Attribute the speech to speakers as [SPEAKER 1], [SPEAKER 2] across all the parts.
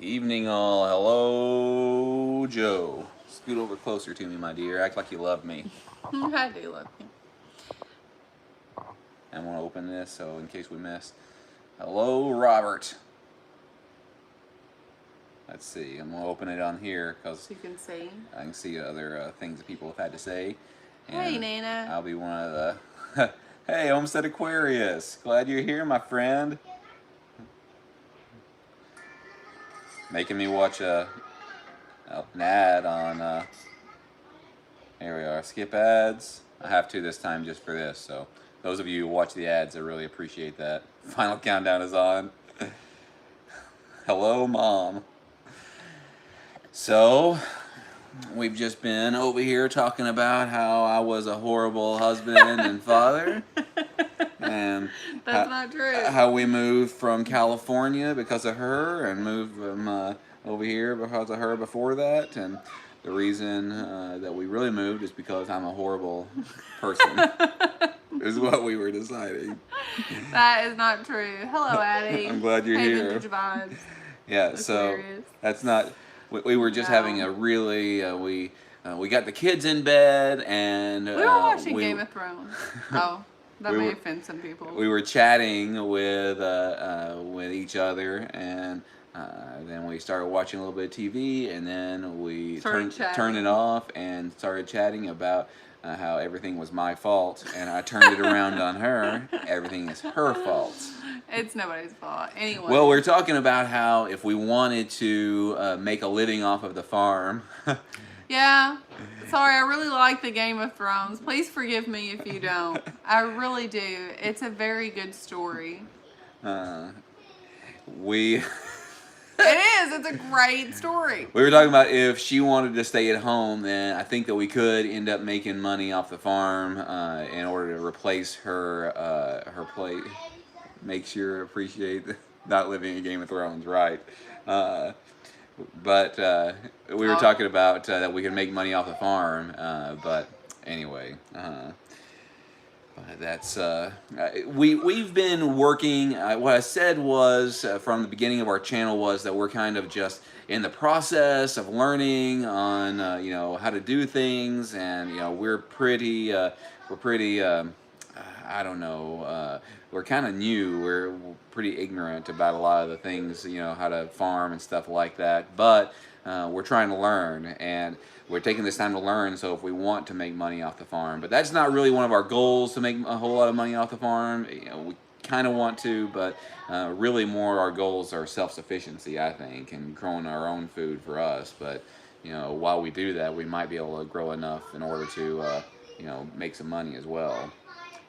[SPEAKER 1] Evening all. Hello, Joe. Scoot over closer to me, my dear. Act like you love me.
[SPEAKER 2] I do love you.
[SPEAKER 1] I want to open this so in case we miss. Hello, Robert. Let's see. I'm going to open it on here because
[SPEAKER 2] So you can see.
[SPEAKER 1] I can see other things that people have had to say.
[SPEAKER 2] Hey,
[SPEAKER 1] And
[SPEAKER 2] Nana.
[SPEAKER 1] I'll be one of the... Hey, Homestead Aquarius. Glad you're here, my friend. Making me watch an ad on... Here we are. Skip ads. I have to this time just for this. So those of you who watch the ads, I really appreciate that. Final countdown is on. Hello, Mom. So we've just been over here talking about how I was a horrible husband and father. And
[SPEAKER 2] That's not true.
[SPEAKER 1] how we moved from California because of her and moved from over here because of her before that. And the reason that we really moved is because I'm a horrible person, is what we were deciding.
[SPEAKER 2] That is not true. Hello, Addie.
[SPEAKER 1] I'm glad you're
[SPEAKER 2] Hey,
[SPEAKER 1] here.
[SPEAKER 2] Vintage Vibes.
[SPEAKER 1] Yeah,
[SPEAKER 2] That's
[SPEAKER 1] so
[SPEAKER 2] hilarious.
[SPEAKER 1] that's not. We were just
[SPEAKER 2] No.
[SPEAKER 1] having a really we got the kids in bed and
[SPEAKER 2] We were watching Game of Thrones. Oh, that
[SPEAKER 1] we
[SPEAKER 2] may
[SPEAKER 1] were-
[SPEAKER 2] offend some people.
[SPEAKER 1] we were chatting with each other, and then we started watching a little bit of TV, and then we
[SPEAKER 2] Started
[SPEAKER 1] turned it
[SPEAKER 2] chatting.
[SPEAKER 1] off and started chatting about how everything was my fault, and I turned it around on her. Everything is her fault.
[SPEAKER 2] It's nobody's fault. Anyway.
[SPEAKER 1] Well, we're talking about how if we wanted to make a living off of the farm.
[SPEAKER 2] Yeah. Sorry, I really like the Game of Thrones. Please forgive me if you don't. I really do. It's a very good story.
[SPEAKER 1] we
[SPEAKER 2] It is. It's a great story.
[SPEAKER 1] We were talking about if she wanted to stay at home, then I think that we could end up making money off the farm in order to replace her plate. Makes you appreciate not living in Game of Thrones, right? But we were
[SPEAKER 2] Oh.
[SPEAKER 1] talking about that we could make money off the farm. But anyway, that's we've been working. What I said was from the beginning of our channel was that we're kind of just in the process of learning on how to do things, and we're pretty I don't know. We're kind of new. We're pretty ignorant about a lot of the things, how to farm and stuff like that. But we're trying to learn, and we're taking this time to learn. So if we want to make money off the farm, but that's not really one of our goals to make a whole lot of money off the farm. We kind of want to, but really more our goals are self-sufficiency, I think, and growing our own food for us. But while we do that, we might be able to grow enough in order to make some money as well.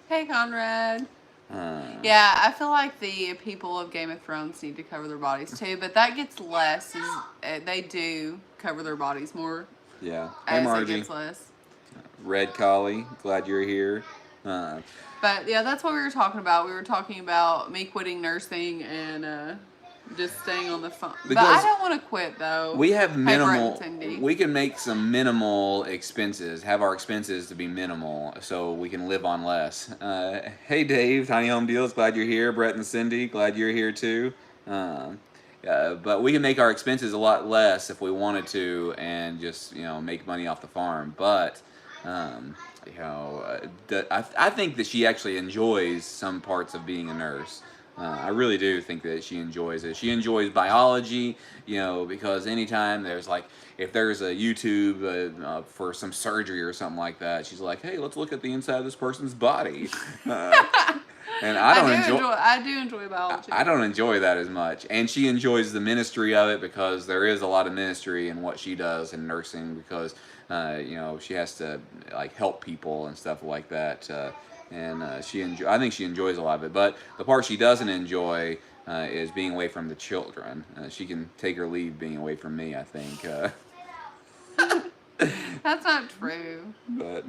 [SPEAKER 2] Hey, Conrad. Yeah, I feel like the people of Game of Thrones need to cover their bodies too, but that gets less. They do cover their bodies more
[SPEAKER 1] Yeah. Hey,
[SPEAKER 2] as it
[SPEAKER 1] Margie.
[SPEAKER 2] gets less.
[SPEAKER 1] Red Collie, glad you're here.
[SPEAKER 2] But yeah, that's what we were talking about. We were talking about me quitting nursing and just staying on the phone. But
[SPEAKER 1] Because
[SPEAKER 2] I don't want to quit though.
[SPEAKER 1] We have
[SPEAKER 2] Hey, Brett
[SPEAKER 1] minimal.
[SPEAKER 2] and Cindy.
[SPEAKER 1] We can make some minimal expenses. Have our expenses to be minimal, so we can live on less. Hey, Dave, Tiny Home Deals. Glad you're here. Brett and Cindy, glad you're here too. But we can make our expenses a lot less if we wanted to, and just make money off the farm. But I think that she actually enjoys some parts of being a nurse. I really do think that she enjoys it. She enjoys biology, because anytime if there's a YouTube for some surgery or something like that, she's like, hey, let's look at the inside of this person's body. And
[SPEAKER 2] I do enjoy biology.
[SPEAKER 1] I don't enjoy that as much. And she enjoys the ministry of it because there is a lot of ministry in what she does in nursing because, she has to help people and stuff like that. And I think she enjoys a lot of it. But the part she doesn't enjoy is being away from the children. She can take her leave being away from me, I think.
[SPEAKER 2] That's not true.
[SPEAKER 1] But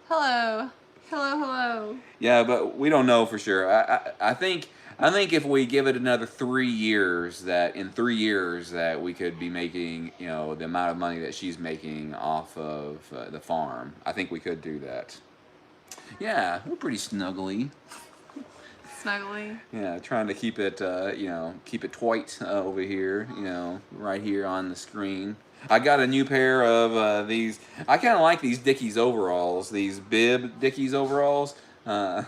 [SPEAKER 2] Hello. Hello.
[SPEAKER 1] yeah, but we don't know for sure. I think if we give it another 3 years, that in 3 years that we could be making the amount of money that she's making off of the farm. I think we could do that. Yeah, we're pretty snuggly.
[SPEAKER 2] snuggly.
[SPEAKER 1] Yeah, trying to keep it, keep it tight over here, right here on the screen. I got a new pair of these. I kind of like these Dickies overalls, these bib Dickies overalls. I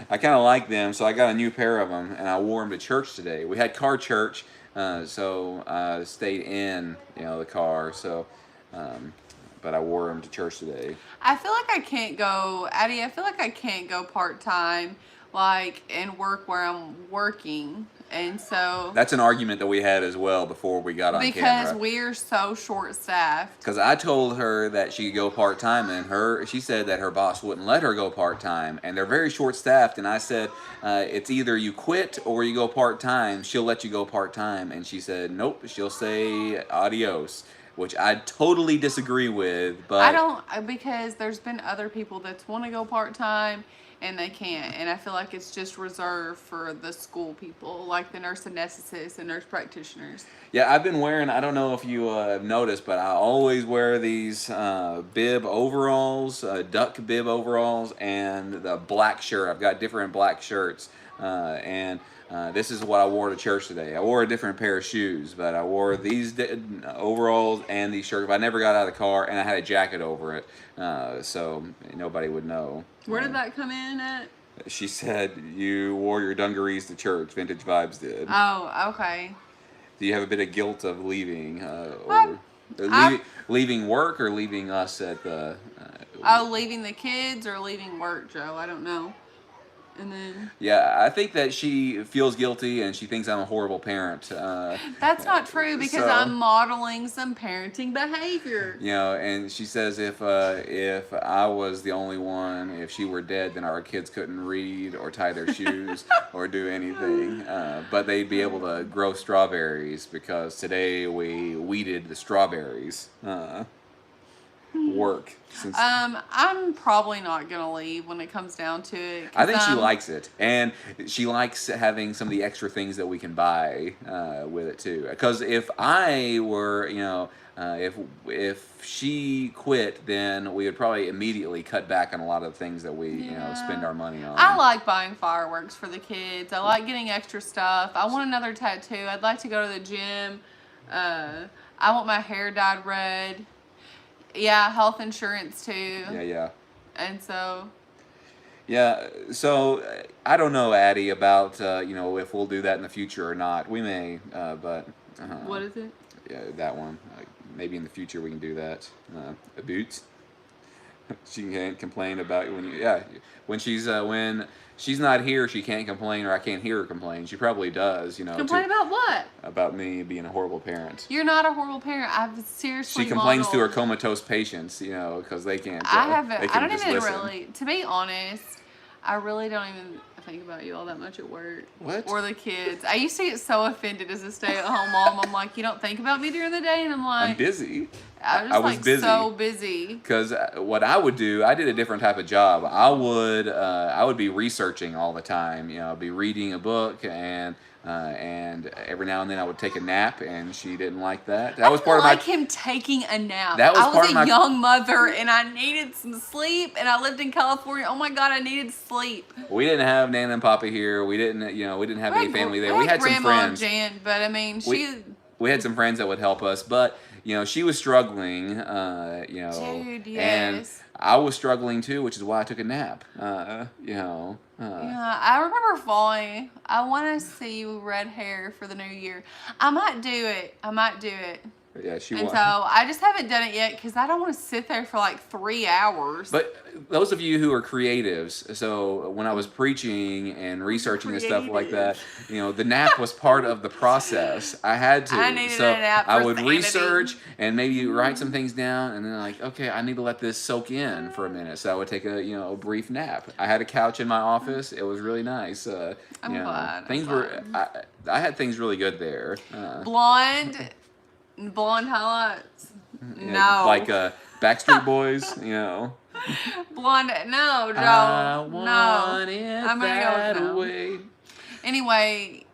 [SPEAKER 1] kind of like them, so I got a new pair of them, and I wore them to church today. We had car church, so I stayed in, the car. So, but I wore them to church today.
[SPEAKER 2] I feel like I can't go, Addie. I feel like I can't go part time, and work where I'm working, and so
[SPEAKER 1] That's an argument that we had as well before we got on camera.
[SPEAKER 2] because we're so short staffed.
[SPEAKER 1] Because I told her that she could go part time, and she said that her boss wouldn't let her go part time, and they're very short staffed. And I said, it's either you quit or you go part time. She'll let you go part time, and she said, nope. She'll say adios, which I totally disagree with. But
[SPEAKER 2] I don't, because there's been other people that want to go part time and they can't, and I feel like it's just reserved for the school people, like the nurse anesthetists and nurse practitioners.
[SPEAKER 1] Yeah, I've been wearing, I don't know if you have noticed, but I always wear these bib overalls, duck bib overalls, and the black shirt. I've got different black shirts, and this is what I wore to church today. I wore a different pair of shoes, but I wore these overalls and these shirts. But I never got out of the car, and I had a jacket over it, so nobody would know.
[SPEAKER 2] Where did that come in at?
[SPEAKER 1] She said you wore your dungarees to church. Vintage Vibes did.
[SPEAKER 2] Oh, okay.
[SPEAKER 1] Do you have a bit of guilt of leaving? Leaving work or leaving us at the...
[SPEAKER 2] leaving the kids or leaving work, Joe? I don't know. And then...
[SPEAKER 1] Yeah, I think that she feels guilty and she thinks I'm a horrible parent.
[SPEAKER 2] That's not true because I'm modeling some parenting behavior.
[SPEAKER 1] And she says if I was the only one, if she were dead, then our kids couldn't read or tie their shoes or do anything. But they'd be able to grow strawberries because today we weeded the strawberries. Work.
[SPEAKER 2] I'm probably not gonna leave when it comes down to it.
[SPEAKER 1] I think she likes it, and she likes having some of the extra things that we can buy with it too. Because if I were, if she quit, then we would probably immediately cut back on a lot of things that we, spend our money on.
[SPEAKER 2] I like buying fireworks for the kids. I like getting extra stuff. I want another tattoo. I'd like to go to the gym. I want my hair dyed red. Yeah, health insurance too.
[SPEAKER 1] Yeah.
[SPEAKER 2] And so...
[SPEAKER 1] Yeah, so I don't know, Addie, about, if we'll do that in the future or not. We may, but...
[SPEAKER 2] What is it?
[SPEAKER 1] Yeah, that one. Maybe in the future we can do that. Boots. She can't complain about when she's not here, she can't complain, or I can't hear her complain. She probably does,
[SPEAKER 2] Complain about what?
[SPEAKER 1] About me being a horrible parent.
[SPEAKER 2] You're not a horrible parent. I've seriously
[SPEAKER 1] She complains to her comatose patients, because they can't.
[SPEAKER 2] I haven't.
[SPEAKER 1] I
[SPEAKER 2] don't even really. To be honest, I really don't even think about you all that much at work.
[SPEAKER 1] What?
[SPEAKER 2] Or the kids. I used to get so offended as a stay-at-home mom. I'm like, you don't think about me during the day, and I'm like,
[SPEAKER 1] I'm busy.
[SPEAKER 2] I was busy. So busy.
[SPEAKER 1] Because what I would do, I did a different type of job. I would be researching all the time. I'd be reading a book, and every now and then I would take a nap, and she didn't like that. That was part of my...
[SPEAKER 2] him taking a nap.
[SPEAKER 1] That was
[SPEAKER 2] I
[SPEAKER 1] part of my...
[SPEAKER 2] was a young mother, and I needed some sleep, and I lived in California. Oh my God, I needed sleep.
[SPEAKER 1] We didn't have Nana and Papa here. We didn't have any family there. We had some friends.
[SPEAKER 2] Jan, but I mean,
[SPEAKER 1] we had some friends that would help us, but she was struggling.
[SPEAKER 2] Dude, yes.
[SPEAKER 1] And I was struggling too, which is why I took a nap.
[SPEAKER 2] Yeah, I remember falling. I want to see you red hair for the new year. I might do it.
[SPEAKER 1] Yeah, she
[SPEAKER 2] And
[SPEAKER 1] was.
[SPEAKER 2] so I just haven't done it yet because I don't want to sit there for like 3 hours.
[SPEAKER 1] But those of you who are creatives, so when I was preaching and researching and stuff like that, the nap was part of the process. I had to.
[SPEAKER 2] I needed a nap for
[SPEAKER 1] I would
[SPEAKER 2] sanity.
[SPEAKER 1] research and maybe write some things down, and then okay, I need to let this soak in for a minute. So I would take a brief nap. I had a couch in my office. It was really nice.
[SPEAKER 2] I'm glad.
[SPEAKER 1] Things were. I had things really good there.
[SPEAKER 2] Blonde highlights?
[SPEAKER 1] Yeah,
[SPEAKER 2] No.
[SPEAKER 1] like Backstreet Boys,
[SPEAKER 2] Blonde? No, Joe.
[SPEAKER 1] I want
[SPEAKER 2] no.
[SPEAKER 1] it
[SPEAKER 2] I'm gonna go
[SPEAKER 1] that
[SPEAKER 2] with no.
[SPEAKER 1] way.
[SPEAKER 2] Anyway,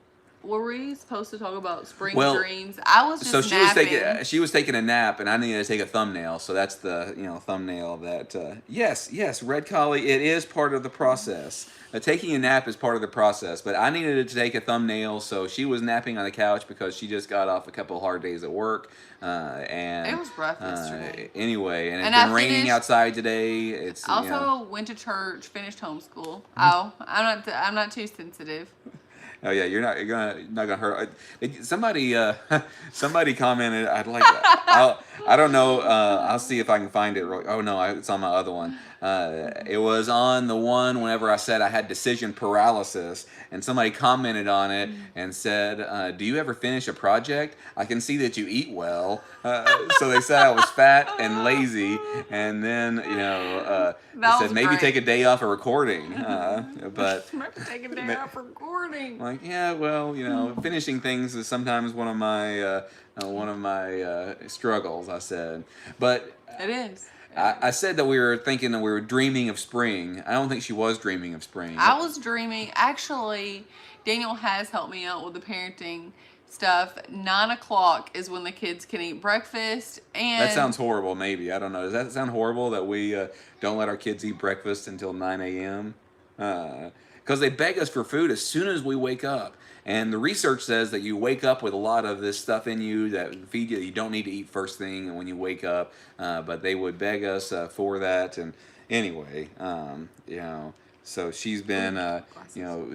[SPEAKER 2] were we supposed to talk about spring
[SPEAKER 1] Well,
[SPEAKER 2] dreams? I was just
[SPEAKER 1] so
[SPEAKER 2] napping.
[SPEAKER 1] she was taking a nap, and I needed to take a thumbnail. So that's the thumbnail of that. Yes, Red Collie. It is part of the process. Taking a nap is part of the process, but I needed to take a thumbnail. So she was napping on the couch because she just got off a couple of hard days at work, and
[SPEAKER 2] It was rough yesterday.
[SPEAKER 1] Anyway, and it's
[SPEAKER 2] And
[SPEAKER 1] been
[SPEAKER 2] I
[SPEAKER 1] raining
[SPEAKER 2] finished-
[SPEAKER 1] outside today. It's
[SPEAKER 2] Also went to church, finished homeschool. Oh, I'm not too sensitive.
[SPEAKER 1] Oh yeah, you're not gonna hurt. Somebody somebody commented. I'd like. I don't know. I'll see if I can find it. Oh no, it's on my other one. It was on the one whenever I said I had decision paralysis, and somebody commented on it and said, "Do you ever finish a project? I can see that you eat well." So they said I was fat and lazy, and then they said maybe
[SPEAKER 2] great.
[SPEAKER 1] take a day off of recording. But
[SPEAKER 2] I'm to take a day off recording.
[SPEAKER 1] like, yeah, well, finishing things is sometimes one of my struggles. I said, but
[SPEAKER 2] It is.
[SPEAKER 1] I said that we were thinking that we were dreaming of spring. I don't think she was dreaming of spring.
[SPEAKER 2] I was dreaming. Actually, Daniel has helped me out with the parenting stuff. 9 o'clock is when the kids can eat breakfast, and
[SPEAKER 1] That sounds horrible. Maybe, I don't know. Does that sound horrible that we don't let our kids eat breakfast until 9 a.m.? Because they beg us for food as soon as we wake up. And the research says that you wake up with a lot of this stuff in you that feed you. You don't need to eat first thing when you wake up, but they would beg us for that. And anyway, so she's been,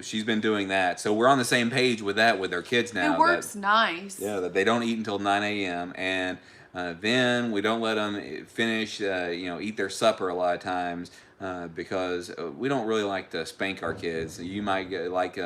[SPEAKER 1] she's been doing that. So we're on the same page with that with their kids now.
[SPEAKER 2] It works nice.
[SPEAKER 1] Yeah, that they don't eat until 9 a.m. And then we don't let them finish, eat their supper a lot of times. Because we don't really like to spank our kids. You might like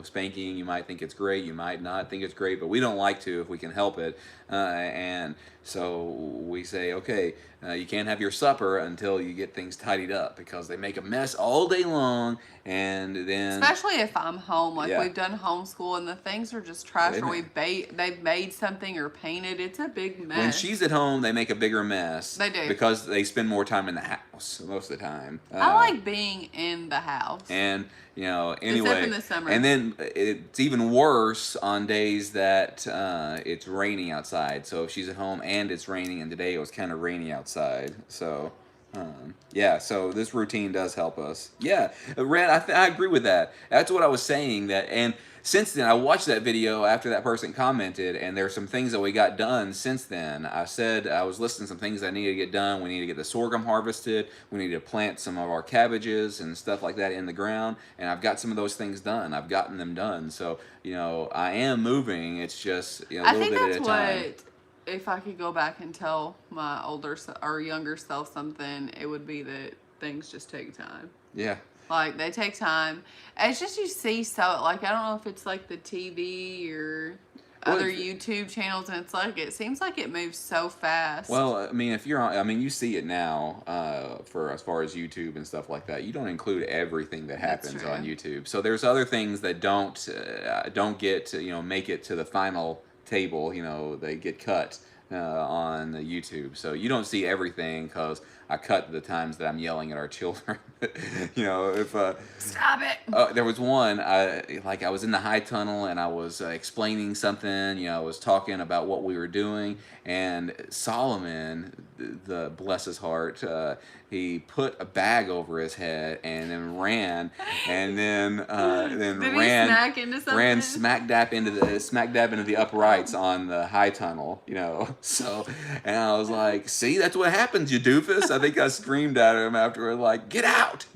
[SPEAKER 1] spanking. You might think it's great. You might not think it's great, but we don't like to if we can help it. And so we say, okay, you can't have your supper until you get things tidied up because they make a mess all day long. And then,
[SPEAKER 2] especially if I'm home, like
[SPEAKER 1] Yeah.
[SPEAKER 2] we've done homeschool and the things are just trash, or they've made something or painted. It's a big mess.
[SPEAKER 1] when she's at home, they make a bigger mess.
[SPEAKER 2] They do.
[SPEAKER 1] Because they spend more time in the house most of the time.
[SPEAKER 2] I like being in the house.
[SPEAKER 1] And anyway,
[SPEAKER 2] in the summer.
[SPEAKER 1] And then it's even worse on days that it's raining outside. So if she's at home and it's raining, and today it was kind of rainy outside, so so this routine does help us. Yeah, Red, I agree with that. That's what I was saying. And since then, I watched that video after that person commented, and there's some things that we got done since then. I said I was listing some things I needed to get done. We need to get the sorghum harvested. We need to plant some of our cabbages and stuff like that in the ground. And I've got some of those things done. I've gotten them done. So, I am moving. It's just a little bit at a time.
[SPEAKER 2] If I could go back and tell my younger self something, it would be that things just take time.
[SPEAKER 1] Yeah.
[SPEAKER 2] Like, they take time. It's just you see, so, like, I don't know if it's like the TV or other YouTube channels, and it's like, it seems like it moves so fast.
[SPEAKER 1] Well, I mean, if you're on, you see it now for as far as YouTube and stuff like that. You don't include everything that happens on YouTube. So there's other things that don't get to, make it to the final table. They get cut on YouTube. So you don't see everything because I cut the times that I'm yelling at our children. If
[SPEAKER 2] stop it.
[SPEAKER 1] there was one, I was in the high tunnel and I was explaining something. I was talking about what we were doing, and Solomon, the bless his heart, he put a bag over his head and then ran, and then
[SPEAKER 2] Did
[SPEAKER 1] ran
[SPEAKER 2] he smack into something?
[SPEAKER 1] ran smack dab into the uprights on the high tunnel. So, and I was like, see, that's what happens, you doofus. I think I screamed at him afterward, like, get out,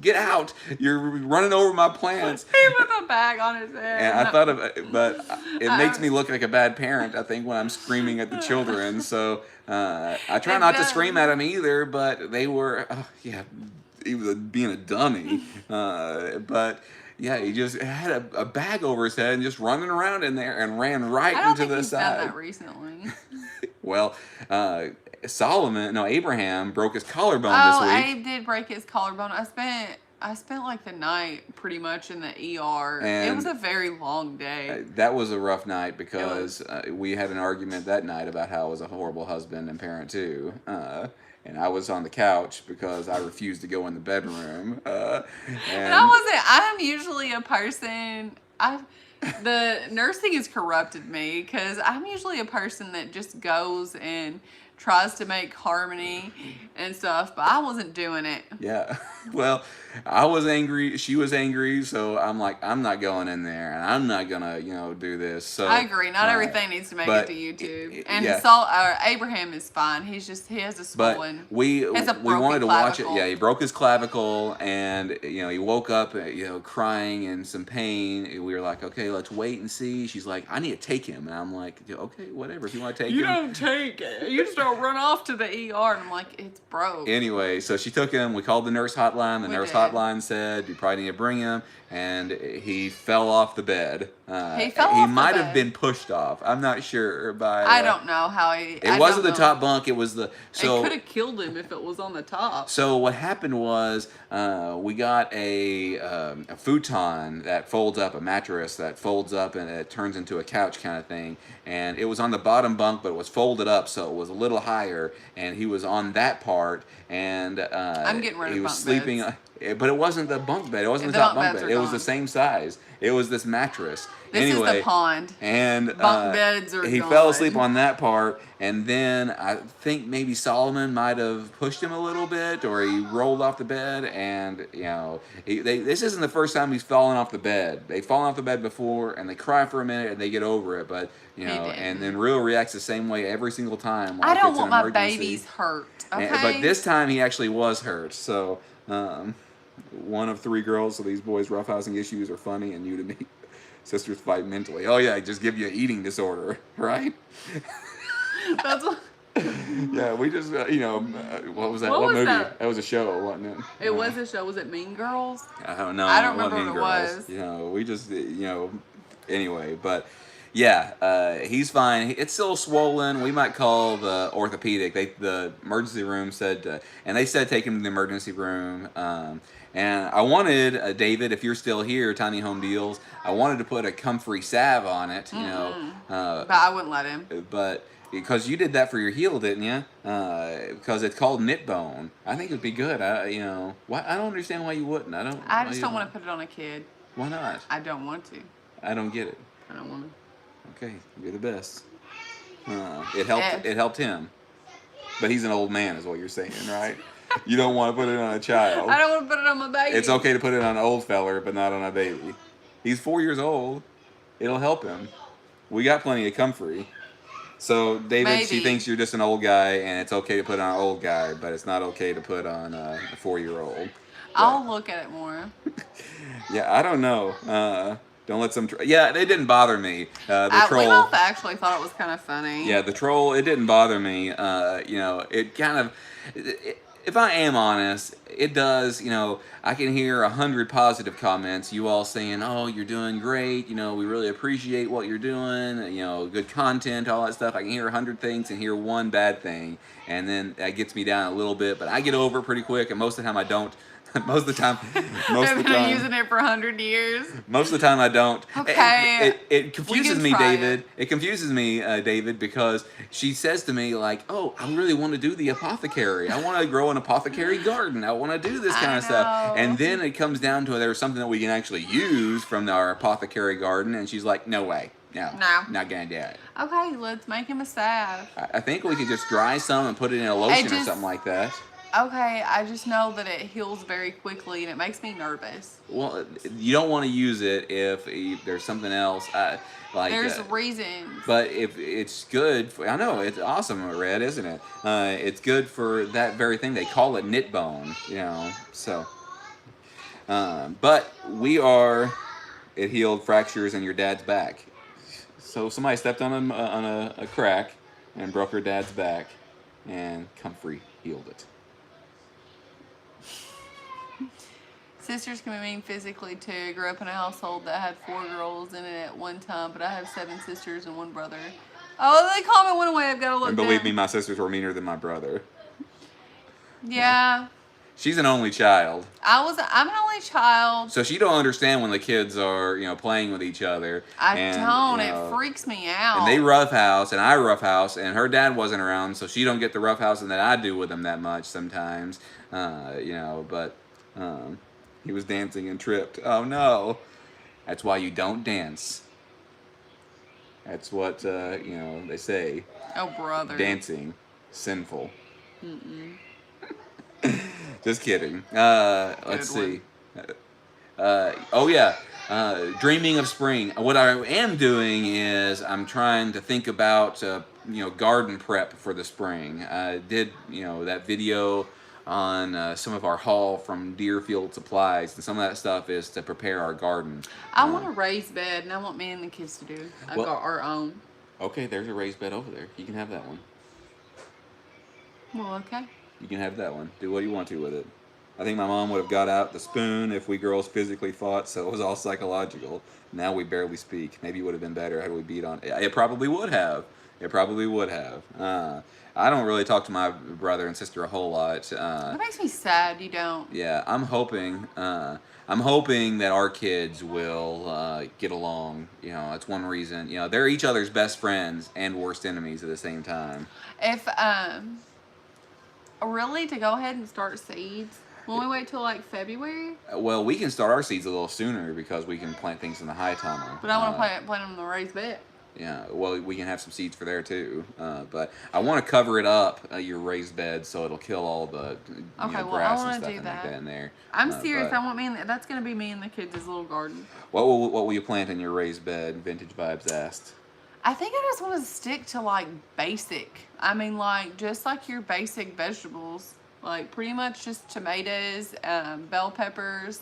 [SPEAKER 1] you're running over my plants.
[SPEAKER 2] He put a bag on his head.
[SPEAKER 1] And I thought of it, but it makes me look like a bad parent, I think, when I'm screaming at the children. So I try not to scream at them either, but they were, he was being a dummy. But yeah, he just had a bag over his head and just running around in there and ran right into the side.
[SPEAKER 2] I don't think he's done that recently.
[SPEAKER 1] Well, Abraham broke his collarbone this week.
[SPEAKER 2] Abe did break his collarbone. I spent like the night pretty much in the ER.
[SPEAKER 1] And
[SPEAKER 2] it was a very long day.
[SPEAKER 1] That was a rough night because we had an argument that night about how I was a horrible husband and parent too. And I was on the couch because I refused to go in the bedroom.
[SPEAKER 2] And I wasn't. I'm usually a person. The nursing has corrupted me because I'm usually a person that just goes and tries to make harmony and stuff, but I wasn't doing it.
[SPEAKER 1] Yeah. Well, I was angry. She was angry. So I'm like, I'm not going in there, and I'm not gonna, do this. So
[SPEAKER 2] I agree. Not
[SPEAKER 1] uh,
[SPEAKER 2] everything needs to make
[SPEAKER 1] but
[SPEAKER 2] it to YouTube.
[SPEAKER 1] it-
[SPEAKER 2] And
[SPEAKER 1] yeah.
[SPEAKER 2] Abraham is fine. He has a
[SPEAKER 1] But
[SPEAKER 2] swollen.
[SPEAKER 1] we
[SPEAKER 2] has a
[SPEAKER 1] we wanted
[SPEAKER 2] broken
[SPEAKER 1] to watch it.
[SPEAKER 2] clavicle.
[SPEAKER 1] Yeah, he broke his clavicle, and he woke up, crying and some pain. We were like, okay, let's wait and see. She's like, I need to take him, and I'm like, okay, whatever. If you want to take
[SPEAKER 2] You
[SPEAKER 1] him.
[SPEAKER 2] don't take it. You just don't run off to the ER. And I'm like, it's broke.
[SPEAKER 1] Anyway, so she took him. We called the nurse hotline. The
[SPEAKER 2] We
[SPEAKER 1] nurse
[SPEAKER 2] did.
[SPEAKER 1] hotline said you probably need to bring him, and he fell off the bed.
[SPEAKER 2] He fell off the
[SPEAKER 1] might have
[SPEAKER 2] bed.
[SPEAKER 1] been pushed off. I'm not sure.
[SPEAKER 2] I don't know how he.
[SPEAKER 1] It wasn't the top bunk. It was the
[SPEAKER 2] It
[SPEAKER 1] so.
[SPEAKER 2] could have killed him if it was on the top.
[SPEAKER 1] So what happened was we got a futon that folds up, a mattress that folds up and it turns into a couch kind of thing. And it was on the bottom bunk, but it was folded up, so it was a little higher. And he was on that part, and
[SPEAKER 2] I'm getting rid of
[SPEAKER 1] he was
[SPEAKER 2] bunk
[SPEAKER 1] sleeping.
[SPEAKER 2] beds.
[SPEAKER 1] But it wasn't the bunk bed. It wasn't
[SPEAKER 2] The
[SPEAKER 1] the top
[SPEAKER 2] bunk
[SPEAKER 1] bunk
[SPEAKER 2] beds
[SPEAKER 1] bed.
[SPEAKER 2] are
[SPEAKER 1] It was the
[SPEAKER 2] gone.
[SPEAKER 1] same size. It was this mattress.
[SPEAKER 2] This is
[SPEAKER 1] anyway,
[SPEAKER 2] the pond.
[SPEAKER 1] and
[SPEAKER 2] Bunk beds are
[SPEAKER 1] he
[SPEAKER 2] gone.
[SPEAKER 1] fell asleep on that part, and then I think maybe Solomon might have pushed him a little bit, or he rolled off the bed, and this isn't the first time he's fallen off the bed. They've fallen off the bed before, and they cry for a minute, and they get over it, but and then Real reacts the same way every single time.
[SPEAKER 2] I
[SPEAKER 1] Like
[SPEAKER 2] don't
[SPEAKER 1] it's
[SPEAKER 2] want
[SPEAKER 1] an
[SPEAKER 2] my
[SPEAKER 1] emergency.
[SPEAKER 2] babies hurt. Okay.
[SPEAKER 1] But this time he actually was hurt. So one of 3 girls, so these boys' roughhousing issues are funny and new to me. Sisters fight mentally. Oh yeah, just give you an eating disorder, right?
[SPEAKER 2] That's what,
[SPEAKER 1] Yeah, we just what was that?
[SPEAKER 2] What was
[SPEAKER 1] movie?
[SPEAKER 2] that?
[SPEAKER 1] That was a show, wasn't it?
[SPEAKER 2] it was a show. Was it Mean Girls?
[SPEAKER 1] I don't know.
[SPEAKER 2] I don't
[SPEAKER 1] It wasn't
[SPEAKER 2] remember
[SPEAKER 1] Mean
[SPEAKER 2] what it
[SPEAKER 1] Girls.
[SPEAKER 2] was.
[SPEAKER 1] We just anyway, but yeah, he's fine. It's still swollen. We might call the orthopedic. The emergency room said, and they said take him to the emergency room. And I wanted David, if you're still here, Tiny Home Deals. I wanted to put a comfrey salve on it,
[SPEAKER 2] But I wouldn't let him.
[SPEAKER 1] but because you did that for your heel, didn't you? Because it's called knit bone. I think it would be good. Why? I don't understand why you wouldn't.
[SPEAKER 2] I just don't want to put it on a kid.
[SPEAKER 1] Why not?
[SPEAKER 2] I don't want to.
[SPEAKER 1] I don't get it.
[SPEAKER 2] I don't want to.
[SPEAKER 1] Okay, you're the best. It helped. It helped him, but he's an old man, is what you're saying, right? You don't want to put it on a child.
[SPEAKER 2] I don't want to put it on my baby.
[SPEAKER 1] It's okay to put it on an old feller, but not on a baby. He's 4 years old. It'll help him. We got plenty of comfrey. So, David, she
[SPEAKER 2] Maybe.
[SPEAKER 1] thinks you're just an old guy, and it's okay to put on an old guy, but it's not okay to put on a 4-year-old.
[SPEAKER 2] I'll look at it more.
[SPEAKER 1] Yeah, I don't know. Don't let some... yeah, it didn't bother me. The
[SPEAKER 2] We
[SPEAKER 1] troll...
[SPEAKER 2] both actually thought it was kind of funny.
[SPEAKER 1] Yeah, the troll, it didn't bother me. It kind of... if I am honest, it does, I can hear 100 positive comments, you all saying, oh, you're doing great, we really appreciate what you're doing, good content, all that stuff. I can hear 100 things and hear one bad thing, and then that gets me down a little bit, but I get over it pretty quick, and most of the time I don't. Most of the time,
[SPEAKER 2] I've been using it for 100 years.
[SPEAKER 1] most of the time I don't.
[SPEAKER 2] Okay.
[SPEAKER 1] It confuses me,
[SPEAKER 2] try
[SPEAKER 1] David. It confuses me, David, because she says to me like, "Oh, I really want to do the apothecary. I want to grow an apothecary garden. I want to do this kind of stuff."
[SPEAKER 2] know.
[SPEAKER 1] And then it comes down to there's something that we can actually use from our apothecary garden, and she's like, "No way. No,
[SPEAKER 2] No.
[SPEAKER 1] not gonna do it."
[SPEAKER 2] Okay, let's make him a salve.
[SPEAKER 1] I think we could just dry some and put it in a lotion or something like that.
[SPEAKER 2] Okay, I just know that it heals very quickly and it makes me nervous.
[SPEAKER 1] Well, you don't want to use it if there's something else.
[SPEAKER 2] There's reasons.
[SPEAKER 1] But if it's good, I know it's awesome, Red, isn't it? It's good for that very thing. They call it knit bone, So, but it healed fractures in your dad's back. So somebody stepped on a crack and broke her dad's back, and comfrey healed it.
[SPEAKER 2] Sisters can be mean physically too. I grew up in a household that had 4 girls in it at one time, but I have 7 sisters and 1 brother. Oh, the comment went away. I've got to look
[SPEAKER 1] And believe
[SPEAKER 2] down.
[SPEAKER 1] me, my sisters were meaner than my brother.
[SPEAKER 2] Yeah.
[SPEAKER 1] She's an only child,
[SPEAKER 2] I'm an only child.
[SPEAKER 1] so she don't understand when the kids are, playing with each other.
[SPEAKER 2] I
[SPEAKER 1] and,
[SPEAKER 2] don't. It freaks me out.
[SPEAKER 1] And they roughhouse, and I roughhouse, and her dad wasn't around, so she don't get the roughhousing that I do with them that much sometimes. But he was dancing and tripped. Oh no! That's why you don't dance That's what they say.
[SPEAKER 2] Oh, brother.
[SPEAKER 1] Dancing, sinful.
[SPEAKER 2] Mm-mm.
[SPEAKER 1] Just kidding. Let's
[SPEAKER 2] Good one.
[SPEAKER 1] see. Oh yeah, dreaming of spring. What I am doing is I'm trying to think about garden prep for the spring. I did that video on some of our haul from Deerfield Supplies, and some of that stuff is to prepare our garden.
[SPEAKER 2] I want a raised bed, and I want me and the kids to do
[SPEAKER 1] Well,
[SPEAKER 2] our own.
[SPEAKER 1] okay, there's a raised bed over there. You can have that one.
[SPEAKER 2] Well, okay.
[SPEAKER 1] You can have that one. Do what you want to with it. I think my mom would have got out the spoon if we girls physically fought, so it was all psychological. Now we barely speak. Maybe it would have been better had we beat on. It probably would have. It probably would have. I don't really talk to my brother and sister a whole lot.
[SPEAKER 2] That makes me sad. You don't.
[SPEAKER 1] Yeah, I'm hoping. I'm hoping that our kids will get along. That's one reason. They're each other's best friends and worst enemies at the same time.
[SPEAKER 2] If really to go ahead and start seeds. Will we wait till like February?
[SPEAKER 1] Well, we can start our seeds a little sooner because we can plant things in the high tunnel.
[SPEAKER 2] But I want to plant them in the raised bed.
[SPEAKER 1] Yeah, well, we can have some seeds for there too. But I want to cover it up, your raised bed, so it'll kill all the grass and stuff like that in there.
[SPEAKER 2] I'm serious. I want that's going to be me and the kids' little garden.
[SPEAKER 1] What will you plant in your raised bed? Vintage Vibes asked.
[SPEAKER 2] I think I just want to stick to like basic. I mean, like just like your basic vegetables. Like pretty much just tomatoes, bell peppers,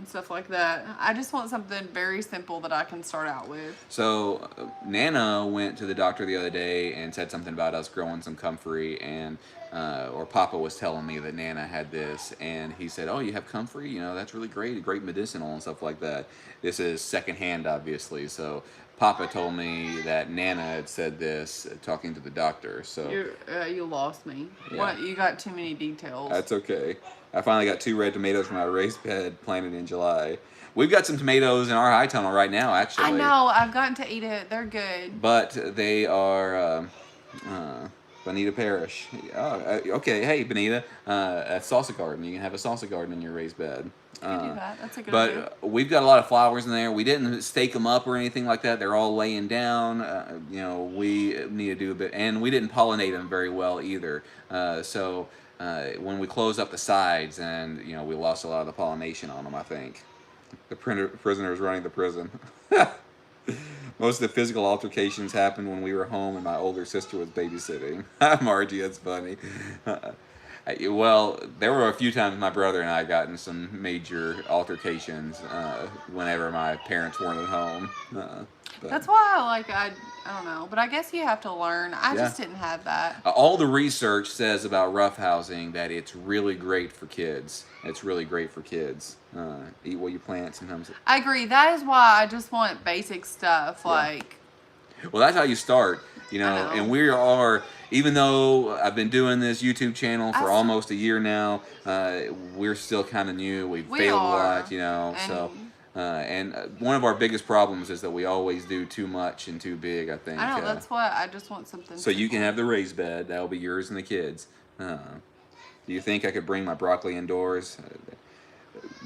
[SPEAKER 2] stuff like that. I just want something very simple that I can start out with.
[SPEAKER 1] So Nana went to the doctor the other day and said something about us growing some comfrey, and or Papa was telling me that Nana had this, and he said, "Oh, you have comfrey? That's really great medicinal and stuff like that." This is secondhand, obviously, so. Papa told me that Nana had said this talking to the doctor. So
[SPEAKER 2] you lost me.
[SPEAKER 1] Yeah.
[SPEAKER 2] What? You got too many details.
[SPEAKER 1] That's okay. I finally got 2 red tomatoes from my raised bed planted in July. We've got some tomatoes in our high tunnel right now, actually.
[SPEAKER 2] I know. I've gotten to eat it. They're good.
[SPEAKER 1] But they are Bonita Parish. Oh, okay. Hey, Bonita. A salsa garden. You can have a salsa garden in your raised bed.
[SPEAKER 2] You can do that. That's a good
[SPEAKER 1] idea. But we've got a lot of flowers in there. We didn't stake them up or anything like that. They're all laying down. We need to do a bit, and we didn't pollinate them very well either. So when we closed up the sides, and we lost a lot of the pollination on them, I think. The prisoner is running the prison. Most of the physical altercations happened when we were home and my older sister was babysitting. Margie, that's funny. Well, there were a few times my brother and I got in some major altercations whenever my parents weren't at home.
[SPEAKER 2] That's why I don't know, but I guess you have to learn. I just didn't have that.
[SPEAKER 1] All the research says about roughhousing that it's really great for kids. It's really great for kids. Eat what you plant sometimes.
[SPEAKER 2] I agree. That is why I just want basic stuff like.
[SPEAKER 1] Well, that's how you start, and we are, even though I've been doing this YouTube channel for almost a year now, we're still kind of new. We failed a lot, so. And one of our biggest problems is that we always do too much and too big, I think.
[SPEAKER 2] I know, that's why I just want something
[SPEAKER 1] So simple. You can have the raised bed. That'll be yours and the kids. Do you think I could bring my broccoli indoors?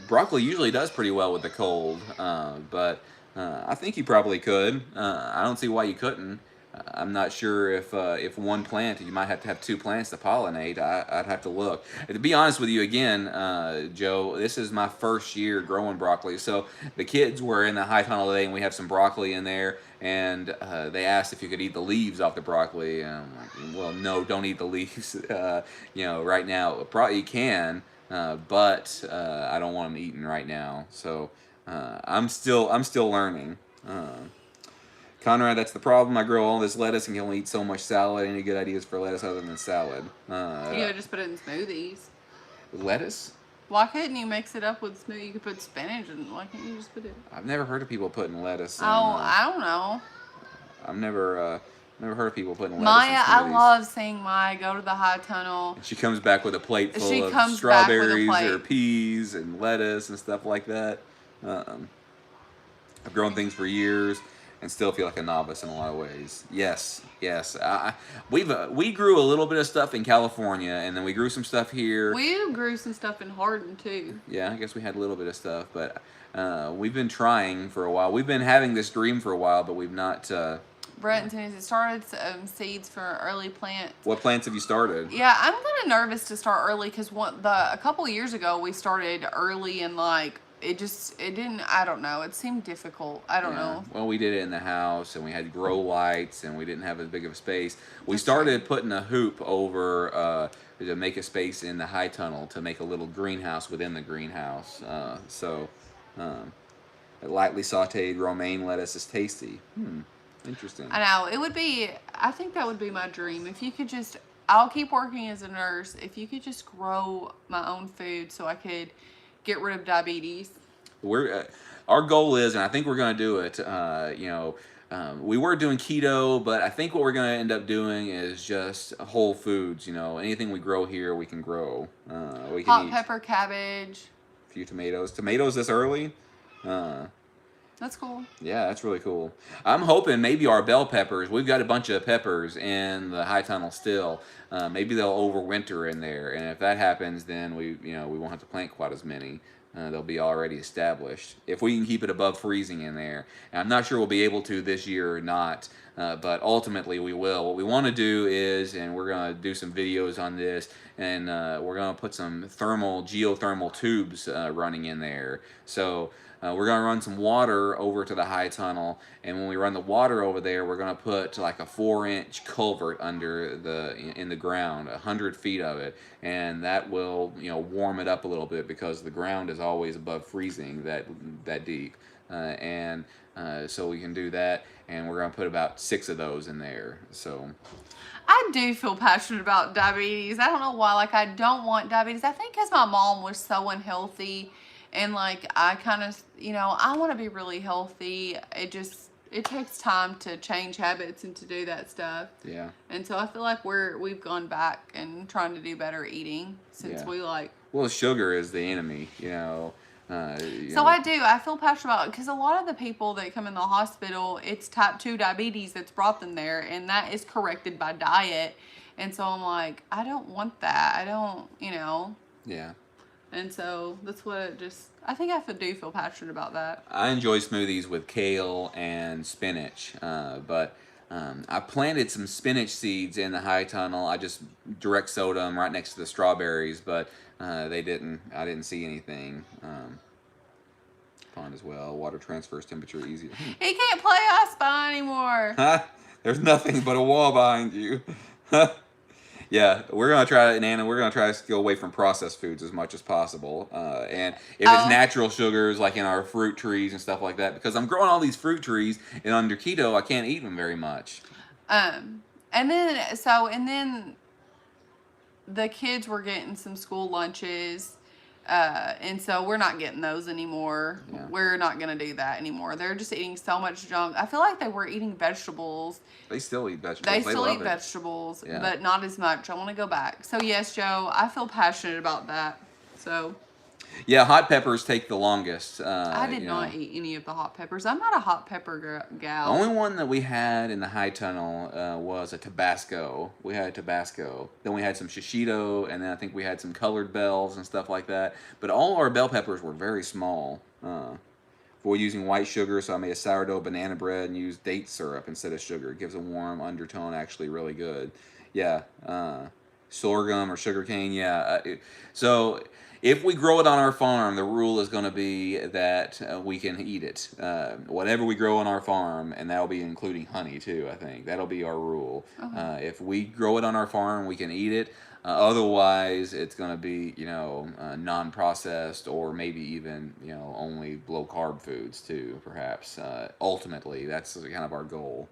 [SPEAKER 1] Broccoli usually does pretty well with the cold, but I think you probably could. I don't see why you couldn't. I'm not sure if one plant, you might have to have 2 plants to pollinate. I'd have to look. To be honest with you, again, Joe, this is my first year growing broccoli. So the kids were in the high tunnel today, and we have some broccoli in there, and they asked if you could eat the leaves off the broccoli. And I'm like, well, no, don't eat the leaves. Right now, probably you can, but I don't want them eaten right now. So I'm still learning. Conrad, that's the problem. I grow all this lettuce and can only eat so much salad. Any good ideas for lettuce other than salad?
[SPEAKER 2] You could just put it in smoothies.
[SPEAKER 1] Lettuce?
[SPEAKER 2] Why couldn't you mix it up with smoothie? You could put spinach in. Why can't you just put it?
[SPEAKER 1] I've never heard of people putting lettuce in.
[SPEAKER 2] I don't know.
[SPEAKER 1] I've never heard of people putting lettuce
[SPEAKER 2] Maya,
[SPEAKER 1] in smoothies.
[SPEAKER 2] I love seeing Maya go to the high tunnel.
[SPEAKER 1] And she comes back with a plate full of strawberries or peas and lettuce and stuff like that. I've grown things for years and still feel like a novice in a lot of ways. Yes. We grew a little bit of stuff in California, and then we grew some stuff here.
[SPEAKER 2] We grew some stuff in Hardin too.
[SPEAKER 1] Yeah, I guess we had a little bit of stuff, but we've been trying for a while. We've been having this dream for a while, but we've not.
[SPEAKER 2] Brett and Tennessee started seeds for early plants.
[SPEAKER 1] What plants have you started?
[SPEAKER 2] Yeah, I'm kind of nervous to start early because a couple of years ago we started early and like it didn't. I don't know. It seemed difficult. I don't know.
[SPEAKER 1] Well, we did it in the house, and we had grow lights, and we didn't have as big of a space. We
[SPEAKER 2] That's
[SPEAKER 1] started
[SPEAKER 2] true.
[SPEAKER 1] putting a hoop over to make a space in the high tunnel to make a little greenhouse within the greenhouse. Lightly sautéed romaine lettuce is tasty. Interesting.
[SPEAKER 2] I know it would be. I think that would be my dream if you could just. I'll keep working as a nurse if you could just grow my own food so I could get rid of diabetes.
[SPEAKER 1] Our goal is, and I think we're going to do it. We were doing keto, but I think what we're going to end up doing is just whole foods. Anything we grow here, we can grow. We can
[SPEAKER 2] Hot
[SPEAKER 1] eat
[SPEAKER 2] pepper, cabbage.
[SPEAKER 1] a few tomatoes. Tomatoes this early.
[SPEAKER 2] That's cool.
[SPEAKER 1] Yeah, that's really cool. I'm hoping maybe our bell peppers. We've got a bunch of peppers in the high tunnel still. Maybe they'll overwinter in there, and if that happens, then we won't have to plant quite as many. They'll be already established. If we can keep it above freezing in there, and I'm not sure we'll be able to this year or not, but ultimately we will. What we want to do is, and we're going to do some videos on this, and we're going to put some geothermal tubes running in there. So we're going to run some water over to the high tunnel, and when we run the water over there, we're going to put like a 4-inch culvert in the ground, 100 feet of it, and that will warm it up a little bit because the ground is always above freezing that deep, so we can do that, and we're going to put about 6 of those in there. So
[SPEAKER 2] I do feel passionate about diabetes. I don't know why. Like, I don't want diabetes. I think because my mom was so unhealthy. And, like, I kind of, I want to be really healthy. It takes time to change habits and to do that stuff.
[SPEAKER 1] Yeah.
[SPEAKER 2] And so I feel like we've gone back and trying to do better eating since we, like...
[SPEAKER 1] Well, sugar is the enemy,
[SPEAKER 2] So I feel passionate about it because a lot of the people that come in the hospital, it's type 2 diabetes that's brought them there, and that is corrected by diet. And so I'm like, I don't want that. I don't,
[SPEAKER 1] Yeah.
[SPEAKER 2] And so that's what I think I do feel passionate about that.
[SPEAKER 1] I enjoy smoothies with kale and spinach, but I planted some spinach seeds in the high tunnel. I just direct sowed them right next to the strawberries, but I didn't see anything. Pond as well. Water transfers temperature easier.
[SPEAKER 2] He can't play I Spy anymore.
[SPEAKER 1] There's nothing but a wall behind you. Yeah, we're gonna try, Nana. We're gonna try to go away from processed foods as much as possible. And if it's natural sugars, like in our fruit trees and stuff like that, because I'm growing all these fruit trees, and under keto, I can't eat them very much.
[SPEAKER 2] And then the kids were getting some school lunches, and so we're not getting those anymore.
[SPEAKER 1] Yeah.
[SPEAKER 2] We're not gonna do that anymore. They're just eating so much junk. I feel like they were eating vegetables.
[SPEAKER 1] They still eat vegetables.
[SPEAKER 2] They still eat
[SPEAKER 1] love it.
[SPEAKER 2] vegetables,
[SPEAKER 1] Yeah.
[SPEAKER 2] but not as much. I want to go back. So yes, Joe, I feel passionate about that. So
[SPEAKER 1] Yeah, hot peppers take the longest.
[SPEAKER 2] I did not eat any of the hot peppers. I'm not a hot pepper gal.
[SPEAKER 1] The only one that we had in the high tunnel was a Tabasco. We had a Tabasco. Then we had some shishito, and then I think we had some colored bells and stuff like that. But all our bell peppers were very small. We're using white sugar, so I made a sourdough banana bread and used date syrup instead of sugar. It gives a warm undertone, actually really good. Yeah, sorghum or sugar cane, yeah. So if we grow it on our farm, the rule is going to be that we can eat it. Whatever we grow on our farm, and that'll be including honey too, I think. That'll be our rule.
[SPEAKER 2] Okay.
[SPEAKER 1] If we grow it on our farm, we can eat it. Otherwise, it's going to be, non-processed or maybe even, only low-carb foods too, perhaps. Ultimately, that's kind of our goal.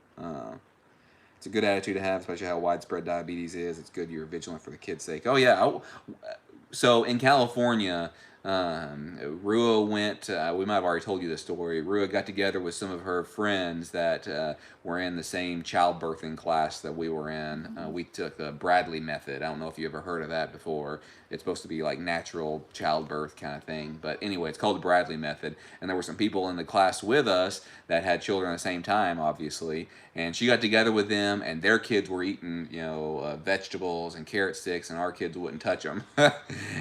[SPEAKER 1] It's a good attitude to have, especially how widespread diabetes is. It's good you're vigilant for the kids' sake. Oh, yeah. So in California, Rua went, we might have already told you this story. Rua got together with some of her friends that were in the same childbirthing class that we were in. We took the Bradley method. I don't know if you ever heard of that before. It's supposed to be like natural childbirth kind of thing. But anyway, it's called the Bradley method. And there were some people in the class with us that had children at the same time, obviously. And she got together with them, and their kids were eating, vegetables and carrot sticks, and our kids wouldn't touch them.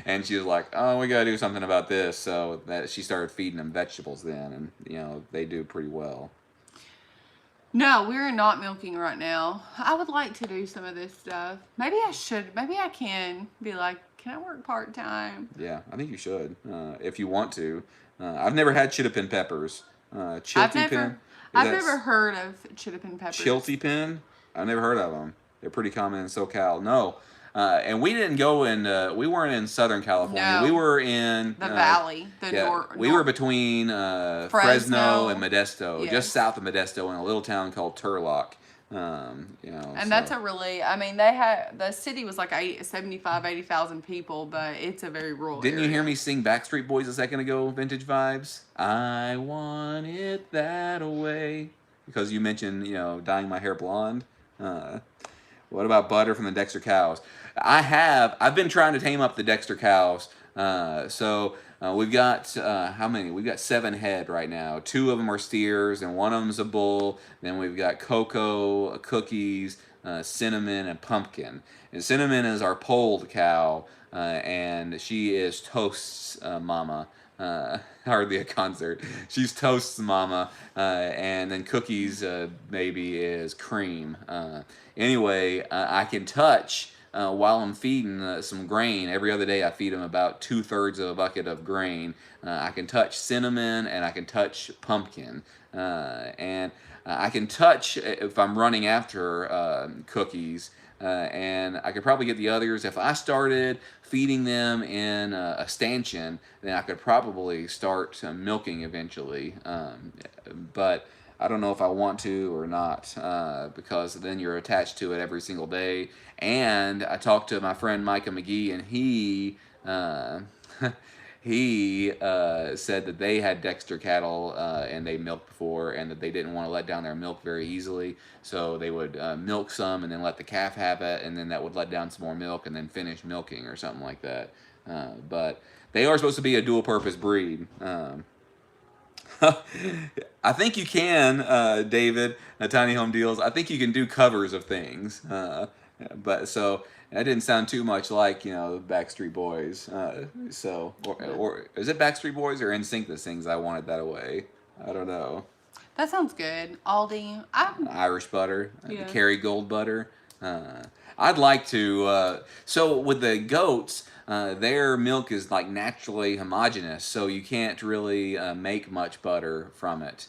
[SPEAKER 1] And she was like, "Oh, we gotta do something something about this, so that she started feeding them vegetables then, and they do pretty well.
[SPEAKER 2] No, we're not milking right now. I would like to do some of this stuff. Maybe I should. Maybe I can be like, can I work part-time?
[SPEAKER 1] Yeah, I think you should, if you want to. I've never had chitapin peppers. Chilty pin.
[SPEAKER 2] I've never heard of chitapin peppers.
[SPEAKER 1] Chilty pin? I've never heard of them. They're pretty common in SoCal. No. And we didn't go in, we weren't in Southern California.
[SPEAKER 2] No.
[SPEAKER 1] We were in
[SPEAKER 2] the valley.
[SPEAKER 1] We were between Fresno and Modesto,
[SPEAKER 2] Yes.
[SPEAKER 1] just south of Modesto, in a little town called Turlock.
[SPEAKER 2] And that's a really, I mean, the city was like 80,000 people, but it's a very rural
[SPEAKER 1] Didn't you
[SPEAKER 2] area.
[SPEAKER 1] hear me sing Backstreet Boys a second ago, Vintage Vibes? I want it that way. Because you mentioned, dyeing my hair blonde. What about butter from the Dexter cows? I've been trying to tame up the Dexter cows. We've got, how many? We've got 7 head right now. 2 of them are steers and 1 of them's a bull. Then we've got cocoa, cookies, cinnamon, and pumpkin. And cinnamon is our polled cow, and she is Toast's mama. Hardly a concert. She's Toast's mama, and then Cookies maybe is Cream. Anyway, I can touch while I'm feeding some grain. Every other day I feed them about 2/3 of a bucket of grain. I can touch cinnamon and I can touch pumpkin, and I can touch if I'm running after Cookies. And I could probably get the others. If I started feeding them in a stanchion, then I could probably start milking eventually. But I don't know if I want to or not, because then you're attached to it every single day. And I talked to my friend Micah McGee, and he he said that they had Dexter cattle and they milked before, and that they didn't want to let down their milk very easily, so they would milk some and then let the calf have it, and then that would let down some more milk and then finish milking or something like that. But they are supposed to be a dual-purpose breed. I think you can, David, Tiny Home Deals. I think you can do covers of things. But so that didn't sound too much like Backstreet Boys. Or is it Backstreet Boys or NSYNC that sings "I Want It That Way"? I don't know.
[SPEAKER 2] That sounds good. Aldi.
[SPEAKER 1] Irish butter,
[SPEAKER 2] Yeah.
[SPEAKER 1] Kerry Gold butter. I'd like to. So with the goats, their milk is like naturally homogeneous, so you can't really make much butter from it.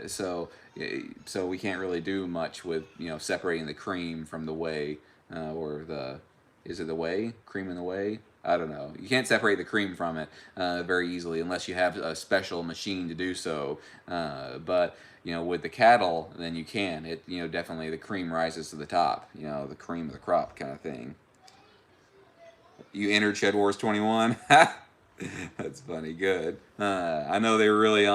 [SPEAKER 1] So we can't really do much with separating the cream from the whey, or is it the whey? Cream in the whey? I don't know. You can't separate the cream from it very easily unless you have a special machine to do so. But with the cattle, then you can. It definitely the cream rises to the top. The cream of the crop kind of thing. You entered Shed Wars 21. That's funny. Good. I know they're really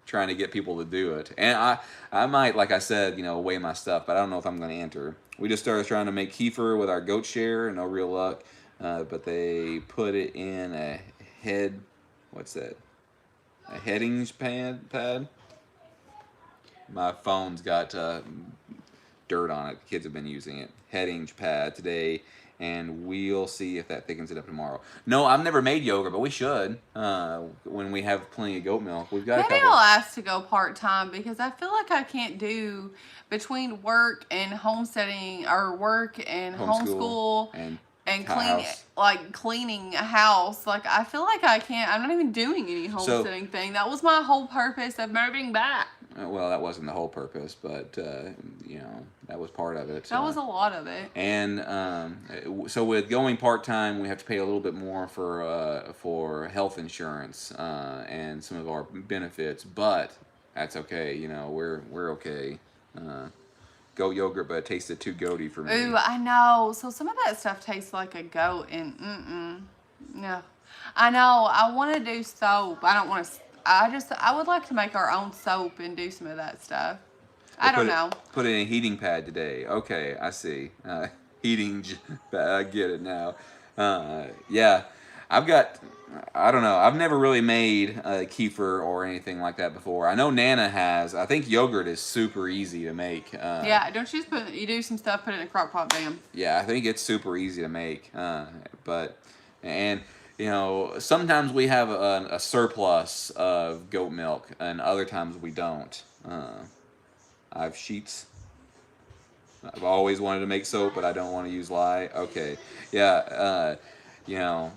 [SPEAKER 1] trying to get people to do it, and I might, like I said, weigh my stuff, but I don't know if I'm going to enter. We just started trying to make kefir with our goat share, no real luck. But they put it in a head. What's that? A headings pad. My phone's got dirt on it. The kids have been using it. Headings pad today. And we'll see if that thickens it up tomorrow. No, I've never made yogurt, but we should when we have plenty of goat milk. We've got
[SPEAKER 2] Maybe
[SPEAKER 1] a couple.
[SPEAKER 2] I'll ask to go part-time, because I feel like I can't do between work and homesteading, or work and homeschool and cleaning a house. Like, I feel like I can't. I'm not even doing any homesteading thing. That was my whole purpose of moving back.
[SPEAKER 1] Well, that wasn't the whole purpose, but that was part of it.
[SPEAKER 2] That was a lot of it.
[SPEAKER 1] And so with going part-time, we have to pay a little bit more for health insurance and some of our benefits, but that's okay. We're okay. Goat yogurt, but it tasted too goaty for me.
[SPEAKER 2] Ooh, I know. So some of that stuff tastes like a goat, and no. I know. I want to do soap. I don't want to. I would like to make our own soap and do some of that stuff. I don't know.
[SPEAKER 1] Put it in a heating pad today. Okay, I see. Heating pad. I get it now. Yeah, I don't know. I've never really made kefir or anything like that before. I know Nana has. I think yogurt is super easy to make.
[SPEAKER 2] Yeah, don't you just you do some stuff, put it in a crock pot, bam.
[SPEAKER 1] Yeah, I think it's super easy to make. And you know, sometimes we have a surplus of goat milk, and other times we don't. I have sheets. I've always wanted to make soap, but I don't want to use lye. Okay, yeah, you know,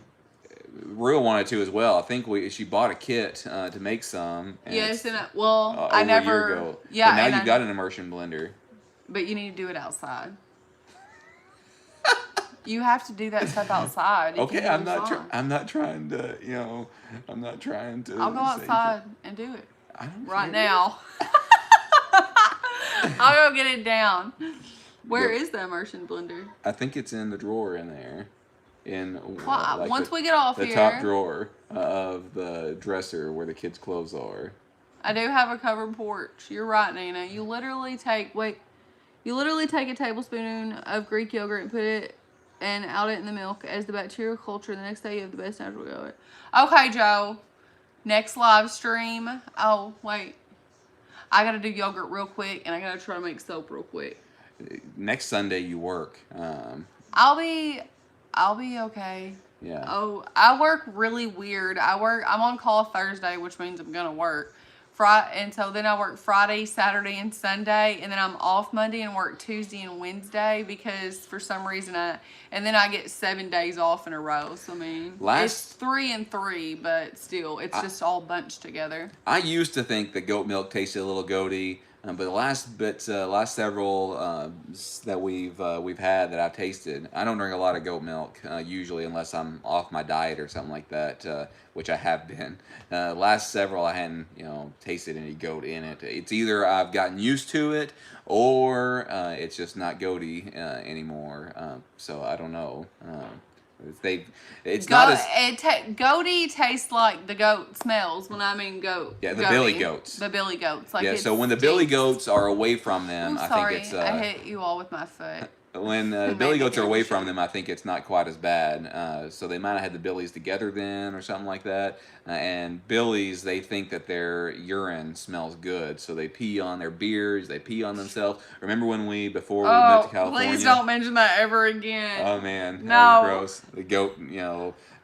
[SPEAKER 1] Real wanted to as well. I think she bought a kit to make some, and
[SPEAKER 2] Yes,
[SPEAKER 1] it's
[SPEAKER 2] and I
[SPEAKER 1] over a year
[SPEAKER 2] never.
[SPEAKER 1] ago.
[SPEAKER 2] Yeah,
[SPEAKER 1] But now
[SPEAKER 2] and
[SPEAKER 1] you've got an immersion blender.
[SPEAKER 2] But you need to do it outside. You have to do that stuff outside. You
[SPEAKER 1] Okay,
[SPEAKER 2] can't do it inside.
[SPEAKER 1] I'm not trying to. You know, I'm not trying to.
[SPEAKER 2] I'll go
[SPEAKER 1] say
[SPEAKER 2] outside and do it
[SPEAKER 1] I don't
[SPEAKER 2] right
[SPEAKER 1] care.
[SPEAKER 2] now. I'll go get it down. Where
[SPEAKER 1] Yep.
[SPEAKER 2] is the immersion blender?
[SPEAKER 1] I think it's in the drawer in there. In like
[SPEAKER 2] Once we get off
[SPEAKER 1] the
[SPEAKER 2] here,
[SPEAKER 1] top drawer of the dresser where the kids' clothes are.
[SPEAKER 2] I do have a covered porch. You're right, Nina. You literally take a tablespoon of Greek yogurt and put it and out it in the milk as the bacterial culture. The next day you have the best natural yogurt. Okay, Joe. Next live stream. Oh, wait. I gotta do yogurt real quick and I gotta try to make soap real quick.
[SPEAKER 1] Next Sunday you work.
[SPEAKER 2] I'll be okay.
[SPEAKER 1] Yeah.
[SPEAKER 2] Oh, I work really weird. I'm on call Thursday, which means I'm gonna work. And so then I work Friday, Saturday, and Sunday, and then I'm off Monday and work Tuesday and Wednesday because for some reason and then I get 7 days off in a row. So I mean, it's 3 and 3, but still, it's just all bunched together.
[SPEAKER 1] I used to think that goat milk tasted a little goaty, but the last several that we've had that I've tasted, I don't drink a lot of goat milk usually unless I'm off my diet or something like that, which I have been. Last several I hadn't tasted any goat in it. It's either I've gotten used to it or it's just not goaty anymore. So I don't know. It's not as
[SPEAKER 2] Goaty tastes like the goat smells when I mean goat.
[SPEAKER 1] Yeah, the
[SPEAKER 2] goaty.
[SPEAKER 1] billy goats.
[SPEAKER 2] The billy goats. Like
[SPEAKER 1] yeah. So when the billy goats are away from them, I
[SPEAKER 2] sorry,
[SPEAKER 1] think it's.
[SPEAKER 2] I hit you all with my foot.
[SPEAKER 1] When billy goats are away from them, I think it's not quite as bad. So they might have had the billies together then, or something like that. And billies, they think that their urine smells good, so they pee on their beards, they pee on themselves. Remember when before we moved to California?
[SPEAKER 2] Please don't mention that ever again.
[SPEAKER 1] Oh man,
[SPEAKER 2] no,
[SPEAKER 1] that was gross. The goat,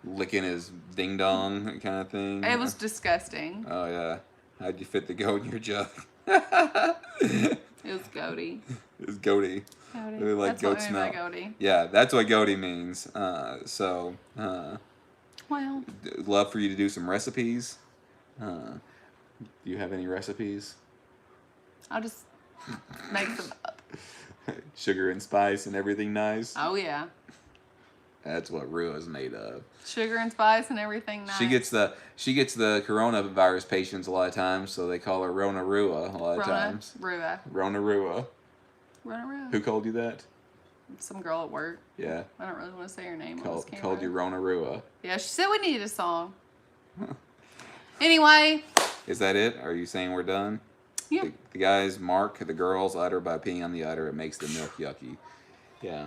[SPEAKER 1] licking his ding dong kind of thing.
[SPEAKER 2] It was disgusting.
[SPEAKER 1] Oh yeah, how'd you fit the goat in your jug?
[SPEAKER 2] It was goaty.
[SPEAKER 1] It was goaty.
[SPEAKER 2] Goaty.
[SPEAKER 1] Like
[SPEAKER 2] that's
[SPEAKER 1] goat
[SPEAKER 2] what
[SPEAKER 1] smell.
[SPEAKER 2] Goaty.
[SPEAKER 1] Yeah, that's what goaty means.
[SPEAKER 2] Well,
[SPEAKER 1] love for you to do some recipes. Do you have any recipes?
[SPEAKER 2] I'll just make them up.
[SPEAKER 1] Sugar and spice and everything nice.
[SPEAKER 2] Oh yeah.
[SPEAKER 1] That's what Rua is made of.
[SPEAKER 2] Sugar and spice and everything nice.
[SPEAKER 1] She gets the coronavirus patients a lot of times, so they call her Rona Rua a lot of times.
[SPEAKER 2] Rua.
[SPEAKER 1] Rona Rua.
[SPEAKER 2] Rona Rua.
[SPEAKER 1] Who called you that?
[SPEAKER 2] Some girl at work.
[SPEAKER 1] Yeah.
[SPEAKER 2] I don't really want to say her name.
[SPEAKER 1] Called you Rona Rua.
[SPEAKER 2] Yeah, she said we needed a song. Anyway.
[SPEAKER 1] Is that it? Are you saying we're done?
[SPEAKER 2] Yeah.
[SPEAKER 1] The guys mark the girl's udder by peeing on the udder. It makes the milk yucky. Yeah.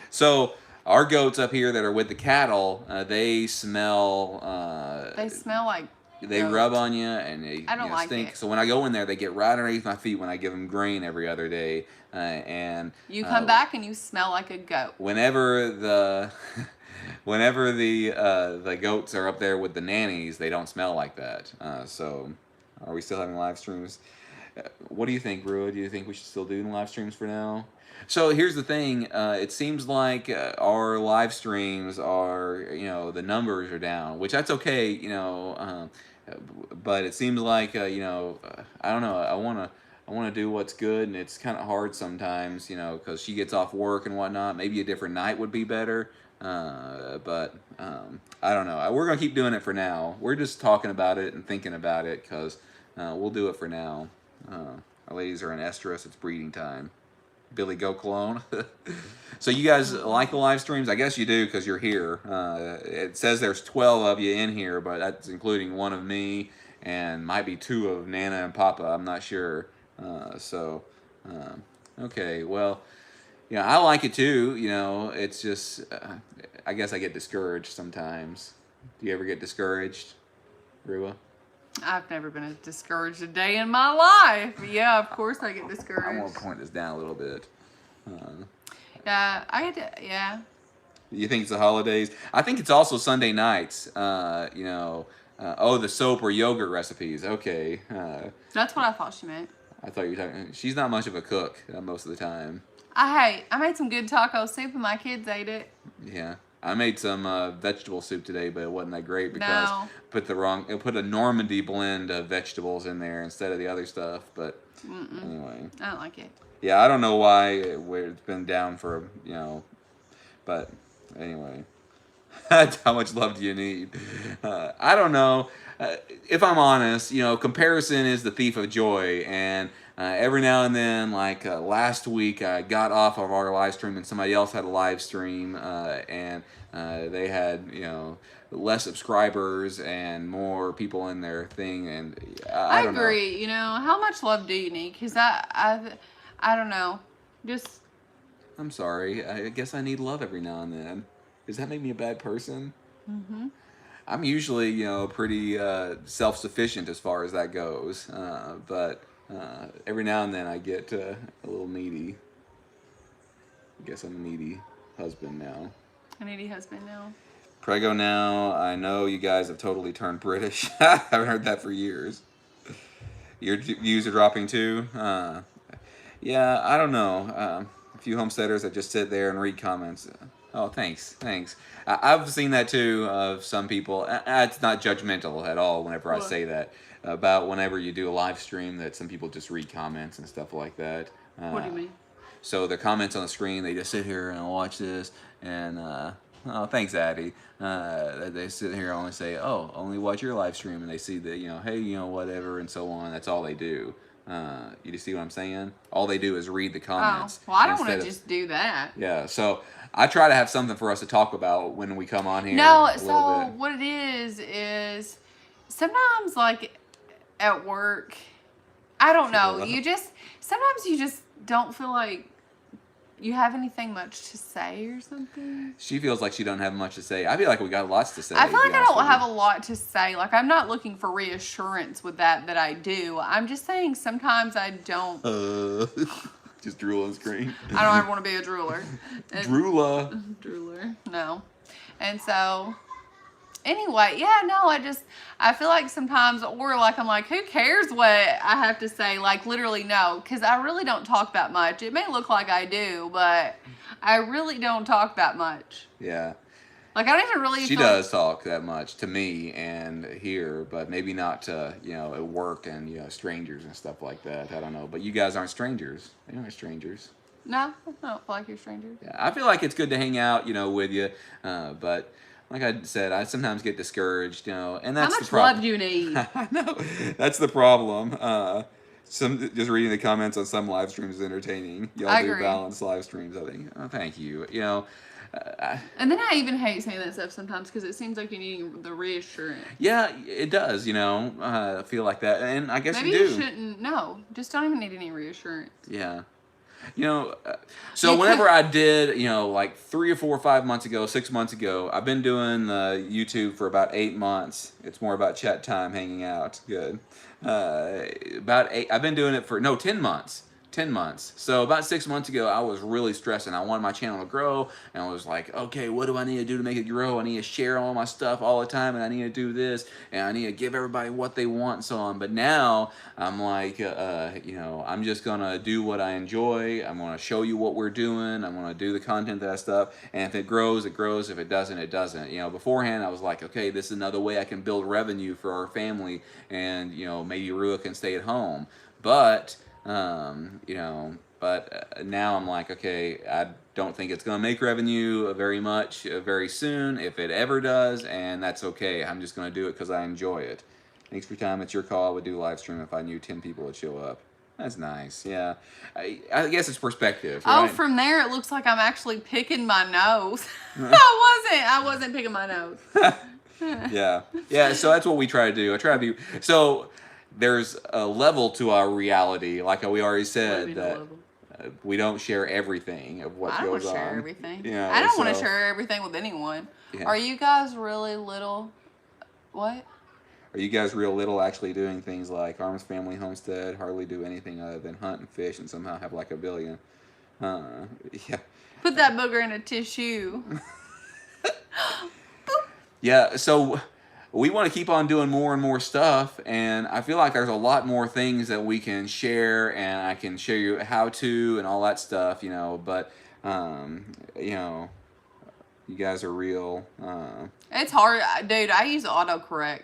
[SPEAKER 1] So our goats up here that are with the cattle, they smell.
[SPEAKER 2] They smell like.
[SPEAKER 1] They rub on you and they
[SPEAKER 2] like
[SPEAKER 1] stink.
[SPEAKER 2] it.
[SPEAKER 1] So when I go in there, they get right underneath my feet when I give them grain every other day. And
[SPEAKER 2] you come back and you smell like a goat.
[SPEAKER 1] Whenever the goats are up there with the nannies, they don't smell like that. So are we still having live streams? What do you think, Rua? Do you think we should still do live streams for now? So here's the thing. It seems like our live streams are, the numbers are down, which that's okay, but it seems like, I don't know. I want to do what's good, and it's kind of hard sometimes, because she gets off work and whatnot. Maybe a different night would be better. But I don't know. We're going to keep doing it for now. We're just talking about it and thinking about it because we'll do it for now. Our ladies are in estrus. It's breeding time. Billy Goat Cologne. So you guys like the live streams? I guess you do because you're here. It says there's 12 of you in here, but that's including one of me and might be 2 of Nana and Papa. I'm not sure. Okay, well, I like it too. It's just, I guess I get discouraged sometimes. Do you ever get discouraged, Rua?
[SPEAKER 2] I've never been discouraged a day in my life. Yeah, of course I get discouraged.
[SPEAKER 1] I want to point this down a little bit.
[SPEAKER 2] Yeah, I get to, yeah.
[SPEAKER 1] You think it's the holidays? I think it's also Sunday nights. The soap or yogurt recipes. Okay.
[SPEAKER 2] That's what I thought she meant.
[SPEAKER 1] I thought you were talking. She's not much of a cook most of the time.
[SPEAKER 2] I made some good taco soup and my kids ate it.
[SPEAKER 1] Yeah. I made some vegetable soup today, but it wasn't that great because
[SPEAKER 2] No.
[SPEAKER 1] put a Normandy blend of vegetables in there instead of the other stuff. But anyway,
[SPEAKER 2] I don't like it.
[SPEAKER 1] yeah, I don't know why it's been down for but anyway, how much love do you need? I don't know. If I'm honest, comparison is the thief of joy, and every now and then, like last week, I got off of our live stream and somebody else had a live stream, and they had, less subscribers and more people in their thing, and I don't
[SPEAKER 2] agree.
[SPEAKER 1] know.
[SPEAKER 2] How much love do you need? Because I don't know. Just.
[SPEAKER 1] I'm sorry. I guess I need love every now and then. Does that make me a bad person?
[SPEAKER 2] Mm-hmm.
[SPEAKER 1] I'm usually, pretty self-sufficient as far as that goes, but every now and then I get a little needy. I guess I'm a needy husband now.
[SPEAKER 2] A needy husband now.
[SPEAKER 1] Prego now. I know you guys have totally turned British. I haven't heard that for years. Your views are dropping too? Yeah, I don't know. A few homesteaders that just sit there and read comments. Oh, thanks. I've seen that too of some people. It's not judgmental at all whenever I say that. About whenever you do a live stream that some people just read comments and stuff like that.
[SPEAKER 2] What do you mean?
[SPEAKER 1] So the comments on the screen, they just sit here and watch this and, oh, thanks, Addie. They sit here and only say, oh, only watch your live stream, and they see that, hey, whatever, and so on. That's all they do. You just see what I'm saying? All they do is read the comments.
[SPEAKER 2] Oh, well, I don't want to just do that.
[SPEAKER 1] Yeah, so I try to have something for us to talk about when we come on here.
[SPEAKER 2] No, so what it is sometimes, like, at work, I don't know, sometimes you just don't feel like you have anything much to say or something.
[SPEAKER 1] She feels like she don't have much to say. I feel like we got lots to say.
[SPEAKER 2] I feel like I don't have a lot to say. Like, I'm not looking for reassurance with that I do. I'm just saying sometimes I don't.
[SPEAKER 1] Just drool on screen.
[SPEAKER 2] I don't ever want to be a drooler.
[SPEAKER 1] Drooler.
[SPEAKER 2] No. And so, anyway, yeah, no, I feel like sometimes, or like, I'm like, who cares what I have to say? Like, literally, no, because I really don't talk that much. It may look like I do, but I really don't talk that much.
[SPEAKER 1] Yeah.
[SPEAKER 2] Like, I don't even really.
[SPEAKER 1] She does talk that much to me and here, but maybe not to, at work and, strangers and stuff like that. I don't know. But you guys aren't strangers. You're not strangers.
[SPEAKER 2] No, I don't feel like you're strangers.
[SPEAKER 1] Yeah, I feel like it's good to hang out, with you. But like I said, I sometimes get discouraged, and that's the problem.
[SPEAKER 2] How much love do you need?
[SPEAKER 1] I know. That's the problem. Just reading the comments on some live streams is entertaining. Y'all do balanced live streams, I think. Oh, thank you.
[SPEAKER 2] And then I even hate saying that stuff sometimes because it seems like you need the reassurance.
[SPEAKER 1] Yeah, it does, I feel like that. And I guess
[SPEAKER 2] maybe
[SPEAKER 1] you do.
[SPEAKER 2] You shouldn't. No, just don't even need any reassurance.
[SPEAKER 1] Yeah. So whenever I did, like 3 or 4 or 5 months ago, 6 months ago, I've been doing YouTube for about 8 months. It's more about chat time, hanging out. Good. I've been doing it for, 10 months. 10 months. So about 6 months ago, I was really stressing. I wanted my channel to grow, and I was like, okay, what do I need to do to make it grow? I need to share all my stuff all the time, and I need to do this, and I need to give everybody what they want, and so on. But now, I'm like, I'm just going to do what I enjoy. I'm going to show you what we're doing. I'm going to do the content, that stuff, and if it grows, it grows. If it doesn't, it doesn't. Beforehand, I was like, okay, this is another way I can build revenue for our family, and, maybe Rua can stay at home. But now I'm like, okay, I don't think it's going to make revenue very much very soon, if it ever does, and that's okay. I'm just going to do it because I enjoy it. Thanks for your time. It's your call. I would do a live stream if I knew 10 people would show up. That's nice, yeah. I guess it's perspective, right?
[SPEAKER 2] Oh, from there it looks like I'm actually picking my nose. I wasn't picking my nose.
[SPEAKER 1] Yeah, so that's what we try to do. I try to be, so there's a level to our reality, like we already said, that we don't share everything of what goes on.
[SPEAKER 2] I don't want to share everything.
[SPEAKER 1] Yeah,
[SPEAKER 2] I don't want to share everything with anyone. Yeah. Are you guys really little? What?
[SPEAKER 1] Are you guys real little actually doing things like Arms Family Homestead, hardly do anything other than hunt and fish, and somehow have like 1 billion? Yeah.
[SPEAKER 2] Put that booger in a tissue.
[SPEAKER 1] Yeah, so we want to keep on doing more and more stuff, and I feel like there's a lot more things that we can share, and I can show you how to and all that stuff, but um, you know, you guys are real.
[SPEAKER 2] It's hard, dude. I use autocorrect.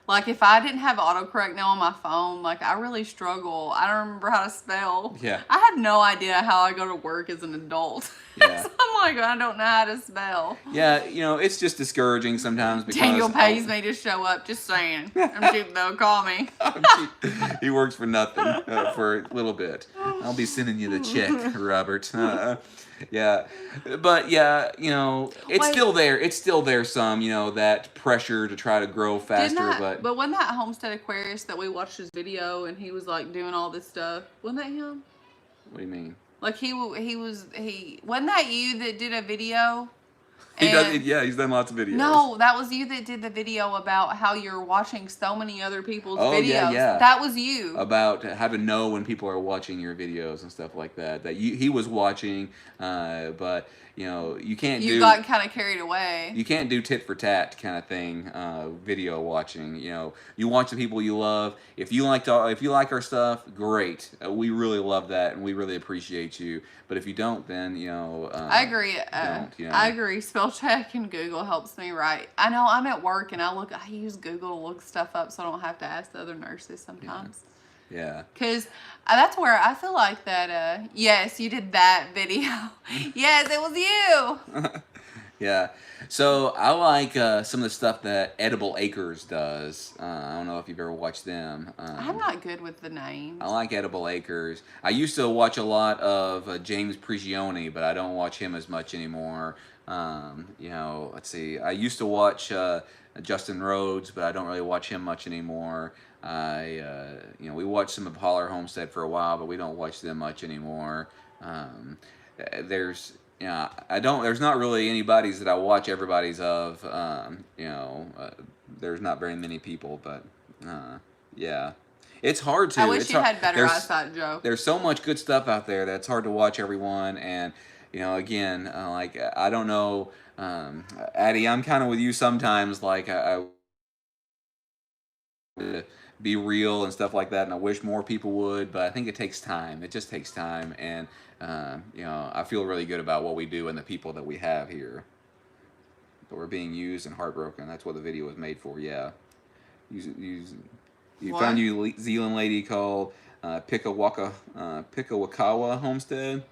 [SPEAKER 2] Like if I didn't have autocorrect now on my phone, like I really struggle. I don't remember how to spell.
[SPEAKER 1] Yeah.
[SPEAKER 2] I have no idea how I go to work as an adult.
[SPEAKER 1] Yeah.
[SPEAKER 2] So I'm like, I don't know how to spell.
[SPEAKER 1] Yeah, it's just discouraging sometimes because
[SPEAKER 2] Daniel pays me to show up. Just saying. I'm cheap though. Call me.
[SPEAKER 1] He works for nothing for a little bit. I'll be sending you the check, Robert. Yeah, but yeah, it's
[SPEAKER 2] Wait.
[SPEAKER 1] still there. It's still there. Some, that pressure to try to grow faster,
[SPEAKER 2] But wasn't that Homestead Aquarius that we watched his video and he was like doing all this stuff? Wasn't that him?
[SPEAKER 1] What do you mean?
[SPEAKER 2] Like he wasn't that you that did a video?
[SPEAKER 1] He does. Yeah, he's done lots of videos.
[SPEAKER 2] No, that was you that did the video about how you're watching so many other people's videos.
[SPEAKER 1] Yeah.
[SPEAKER 2] That was you.
[SPEAKER 1] About how to know when people are watching your videos and stuff like that. He was watching, but you can't.
[SPEAKER 2] You got kind of carried away.
[SPEAKER 1] You can't do tit for tat kind of thing. Video watching. You watch the people you love. If you like our stuff, great. We really love that, and we really appreciate you. But if you don't, then
[SPEAKER 2] I agree. I agree. Spell check and Google helps me write. I know I'm at work and I use Google to look stuff up so I don't have to ask the other nurses sometimes.
[SPEAKER 1] Yeah.
[SPEAKER 2] Because that's where I feel like that. Yes, you did that video. Yes, it was you.
[SPEAKER 1] Yeah. So I like some of the stuff that Edible Acres does. I don't know if you've ever watched them.
[SPEAKER 2] I'm not good with the names.
[SPEAKER 1] I like Edible Acres. I used to watch a lot of James Prigioni, but I don't watch him as much anymore. Let's see. I used to watch Justin Rhodes, but I don't really watch him much anymore. We watched some of Holler Homestead for a while, but we don't watch them much anymore. There's not really anybody's that I watch everybody's of. There's not very many people, but yeah. It's hard to.
[SPEAKER 2] I wish you had better eyesight, Joe.
[SPEAKER 1] There's so much good stuff out there that's hard to watch everyone, and again, I don't know, Addie, I'm kind of with you sometimes. Like I be real and stuff like that, and I wish more people would, but I think it takes time. It just takes time, and I feel really good about what we do and the people that we have here. But we're being used and heartbroken. That's what the video was made for. Yeah, you found you New Zealand lady called Pikawakawa Homestead.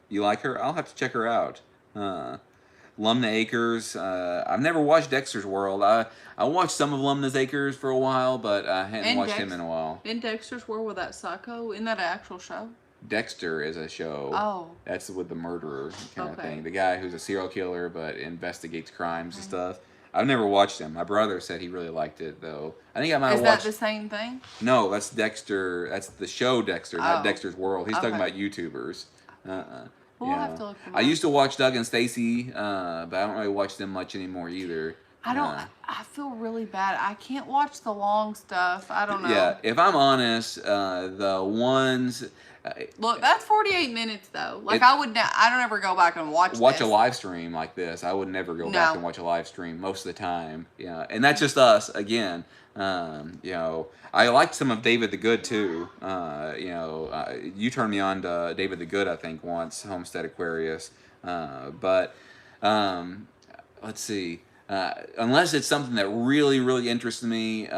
[SPEAKER 1] You like her? I'll have to check her out. Lumna Acres. I've never watched Dexter's World. I watched some of Lumna's Acres for a while, but I hadn't watched him in a while.
[SPEAKER 2] In Dexter's World with that psycho? Isn't that an actual show?
[SPEAKER 1] Dexter is a show.
[SPEAKER 2] Oh.
[SPEAKER 1] That's with the murderer kind of thing. The guy who's a serial killer but investigates crimes and stuff. I've never watched him. My brother said he really liked it, though. I think I might have watched...
[SPEAKER 2] Is that the same thing?
[SPEAKER 1] No, that's Dexter. That's the show Dexter, not Dexter's World. He's talking about YouTubers.
[SPEAKER 2] We'll have to look them up.
[SPEAKER 1] I used to watch Doug and Stacy, but I don't really watch them much anymore either.
[SPEAKER 2] I feel really bad. I can't watch the long stuff. I don't know.
[SPEAKER 1] Yeah, if I'm honest, the ones...
[SPEAKER 2] Look, that's 48 minutes though. Like I don't ever go back and watch
[SPEAKER 1] a live stream like this. I would never go back and watch a live stream most of the time. Yeah, and that's just us again. I liked some of David the Good too. You turned me on to David the Good, I think, once, Homestead Aquarius. But let's see. Unless it's something that really, really interests me,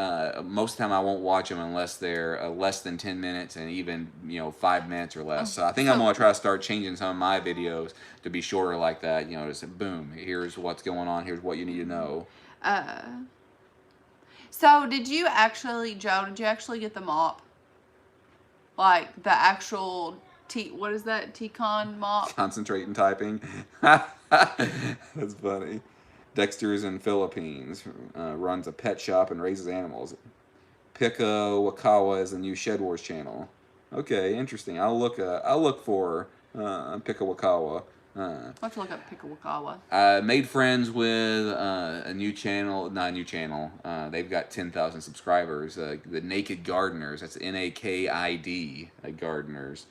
[SPEAKER 1] most of the time I won't watch them unless they're less than 10 minutes and even 5 minutes or less. So I think I'm gonna try to start changing some of my videos to be shorter like that. Just boom, here's what's going on. Here's what you need to know.
[SPEAKER 2] So did you actually, Joe? Did you actually get the mop? Like the actual what is that? T-Con mop?
[SPEAKER 1] Concentrate and typing. That's funny. Dexter is in Philippines, runs a pet shop and raises animals. Pika Wakawa is the new Shed Wars channel. Okay, interesting. I'll look for Pika Wakawa.
[SPEAKER 2] Let's look up Pika Wakawa.
[SPEAKER 1] I made friends with a new channel. Not a new channel. They've got 10,000 subscribers. The Naked Gardeners. That's NAKID Gardeners.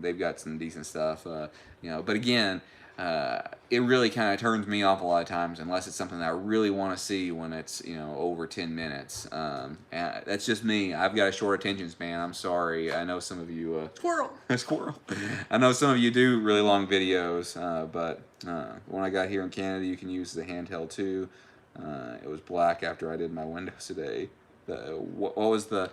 [SPEAKER 1] they've got some decent stuff. But again, it really kind of turns me off a lot of times unless it's something that I really want to see when it's over 10 minutes. And that's just me. I've got a short attention span. I'm sorry. I know some of you
[SPEAKER 2] Squirrel.
[SPEAKER 1] squirrel. I know some of you do really long videos, but when I got here in Canada, you can use the handheld too. It was black after I did my windows today. What was the?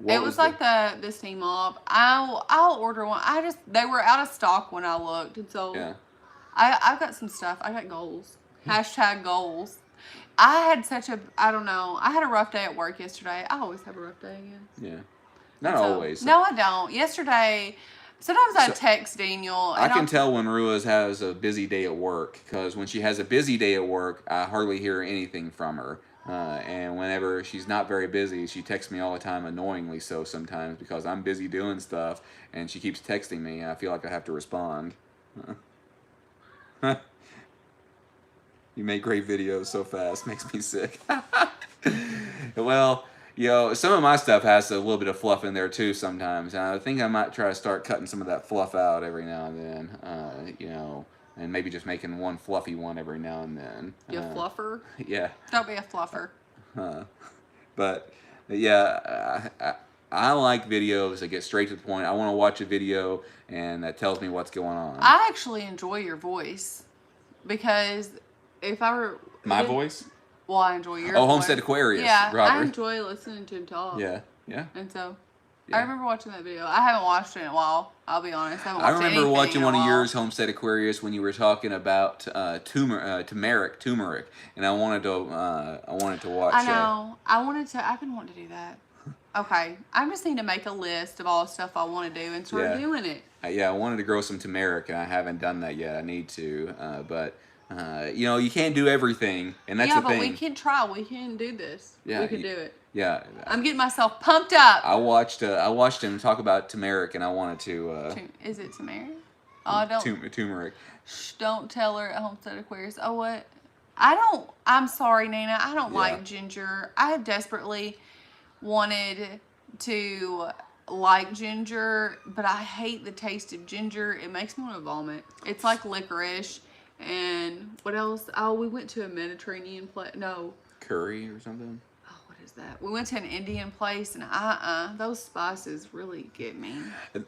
[SPEAKER 2] It was like the steam mop. I'll order one. They were out of stock when I looked, and so
[SPEAKER 1] Yeah.
[SPEAKER 2] I've got some stuff. I got goals. Hashtag goals. I don't know. I had a rough day at work yesterday. I always have a rough day again.
[SPEAKER 1] Yeah. Not always.
[SPEAKER 2] No, I don't. Yesterday, sometimes I text Daniel.
[SPEAKER 1] I can tell when Ruiz has a busy day at work, because when she has a busy day at work, I hardly hear anything from her. And whenever she's not very busy, she texts me all the time, annoyingly so sometimes, because I'm busy doing stuff, and she keeps texting me, and I feel like I have to respond. You make great videos so fast, makes me sick. Well, some of my stuff has a little bit of fluff in there too sometimes, and I think I might try to start cutting some of that fluff out every now and then, and maybe just making one fluffy one every now and then.
[SPEAKER 2] You a fluffer?
[SPEAKER 1] Yeah.
[SPEAKER 2] Don't be a fluffer.
[SPEAKER 1] But, yeah, I like videos that get straight to the point. I want to watch a video, and that tells me what's going on.
[SPEAKER 2] I actually enjoy your voice, because if I were...
[SPEAKER 1] My voice?
[SPEAKER 2] Well, I enjoy your
[SPEAKER 1] Oh,
[SPEAKER 2] voice.
[SPEAKER 1] Homestead Aquarius,
[SPEAKER 2] Yeah,
[SPEAKER 1] Robert.
[SPEAKER 2] I enjoy listening to him talk.
[SPEAKER 1] Yeah.
[SPEAKER 2] And so,
[SPEAKER 1] Yeah.
[SPEAKER 2] I remember watching that video. I haven't watched it in a while. I'll be honest. I haven't watched
[SPEAKER 1] remember watching one of
[SPEAKER 2] yours,
[SPEAKER 1] yours, Homestead Aquarius, when you were talking about turmeric, and I wanted to watch.
[SPEAKER 2] I know. I've been wanting to do that. Okay, I just need to make a list of all the stuff I want to do and start doing it.
[SPEAKER 1] I wanted to grow some turmeric, and I haven't done that yet. I need to, but you can't do everything, and that's the thing.
[SPEAKER 2] Yeah, but we can try. We can do this.
[SPEAKER 1] Yeah,
[SPEAKER 2] we can do it.
[SPEAKER 1] Yeah.
[SPEAKER 2] I'm getting myself pumped up.
[SPEAKER 1] I watched him talk about turmeric, and I wanted to.
[SPEAKER 2] Is it turmeric? Oh, don't.
[SPEAKER 1] Turmeric.
[SPEAKER 2] Shh, don't tell her at Homestead Aquarius. Oh, what? I'm sorry, Nina. I don't like ginger. I desperately wanted to like ginger, but I hate the taste of ginger. It makes me want to vomit. It's like licorice. And what else? Oh, we went to a Mediterranean place. No.
[SPEAKER 1] Curry or something?
[SPEAKER 2] Oh, what is that? We went to an Indian place, and those spices really get me.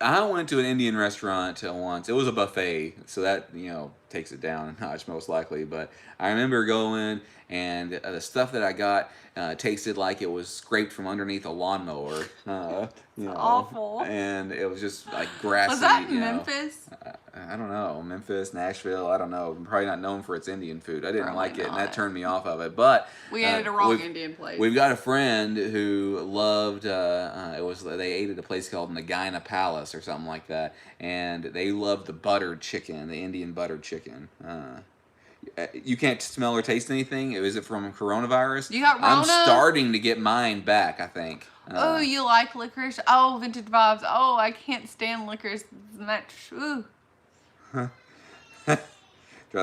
[SPEAKER 1] I went to an Indian restaurant once. It was a buffet, so that, takes it down a notch most likely. But I remember going, and the stuff that I got tasted like it was scraped from underneath a lawnmower.
[SPEAKER 2] Awful.
[SPEAKER 1] And it was just like grassy.
[SPEAKER 2] Was that in Memphis?
[SPEAKER 1] I don't know. Memphis, Nashville, I don't know. I'm probably not known for its Indian food. I didn't like it, and that turned me off of it. But
[SPEAKER 2] we ate at a wrong Indian place.
[SPEAKER 1] We've got a friend who loved, they ate at a place called Nagina Palace or something like that, and they loved the buttered chicken, the Indian buttered chicken. You can't smell or taste anything? Is it from coronavirus?
[SPEAKER 2] You got Rona?
[SPEAKER 1] I'm starting to get mine back, I think.
[SPEAKER 2] Oh, you like licorice? Oh, vintage vibes. Oh, I can't stand licorice much. Ooh.
[SPEAKER 1] Try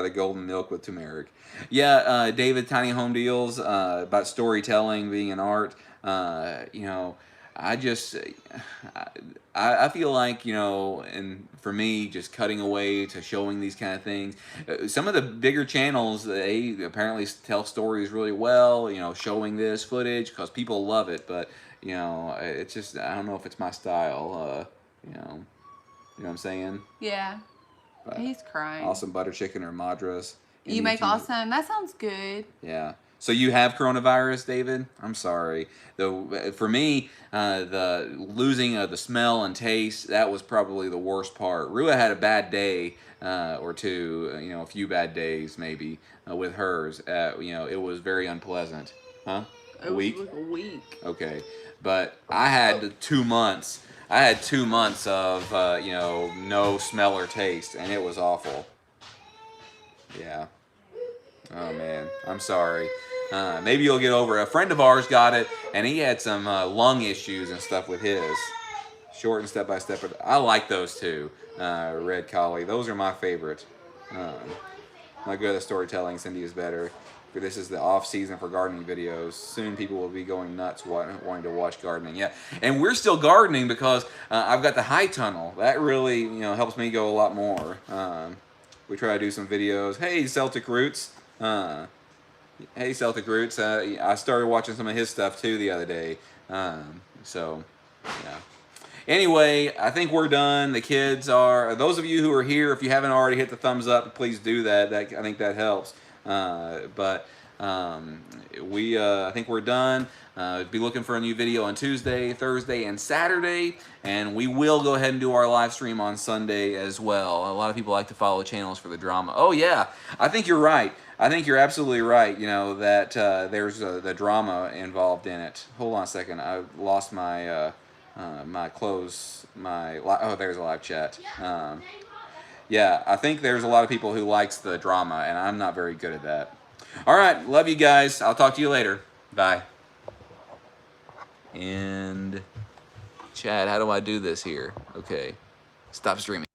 [SPEAKER 1] the golden milk with turmeric. Yeah, David, Tiny Home Deals, about storytelling being an art. I feel like, and for me, just cutting away to showing these kind of things. Some of the bigger channels, they apparently tell stories really well, showing this footage because people love it. But, it's just, I don't know if it's my style, you know what I'm saying?
[SPEAKER 2] Yeah. But he's crying.
[SPEAKER 1] Awesome butter chicken or madras.
[SPEAKER 2] You make awesome. That sounds good.
[SPEAKER 1] Yeah. So you have coronavirus, David? I'm sorry. Though for me, the losing of the smell and taste, that was probably the worst part. Rua had a bad day or two, a few bad days maybe with hers. It was very unpleasant. Huh?
[SPEAKER 2] A week? It was like a week.
[SPEAKER 1] Okay. But I had 2 months. I had 2 months of, no smell or taste, and it was awful. Yeah. Oh, man. I'm sorry. Maybe you'll get over it. A friend of ours got it, and he had some lung issues and stuff with his. Short and step-by-step. I like those two. Red Collie. Those are my favorite. Not good at storytelling. Cindy is better. This is the off season for gardening videos. Soon people will be going nuts wanting to watch gardening. Yeah, and we're still gardening because I've got the high tunnel. That really, helps me go a lot more. We try to do some videos. Hey, Celtic Roots. Hey, Celtic Roots. I started watching some of his stuff too the other day. So, yeah. Anyway, I think we're done. The kids are. Those of you who are here, if you haven't already hit the thumbs up, please do that. I think that helps. But I think we're done. Be looking for a new video on Tuesday, Thursday, and Saturday, and we will go ahead and do our live stream on Sunday as well. A lot of people like to follow channels for the drama. Oh yeah, I think you're right. I think you're absolutely right. That there's the drama involved in it. Hold on a second. I lost my my clothes. Oh, there's a live chat. Yeah, I think there's a lot of people who likes the drama, and I'm not very good at that. All right, love you guys. I'll talk to you later. Bye. And Chad, how do I do this here? Okay, stop streaming.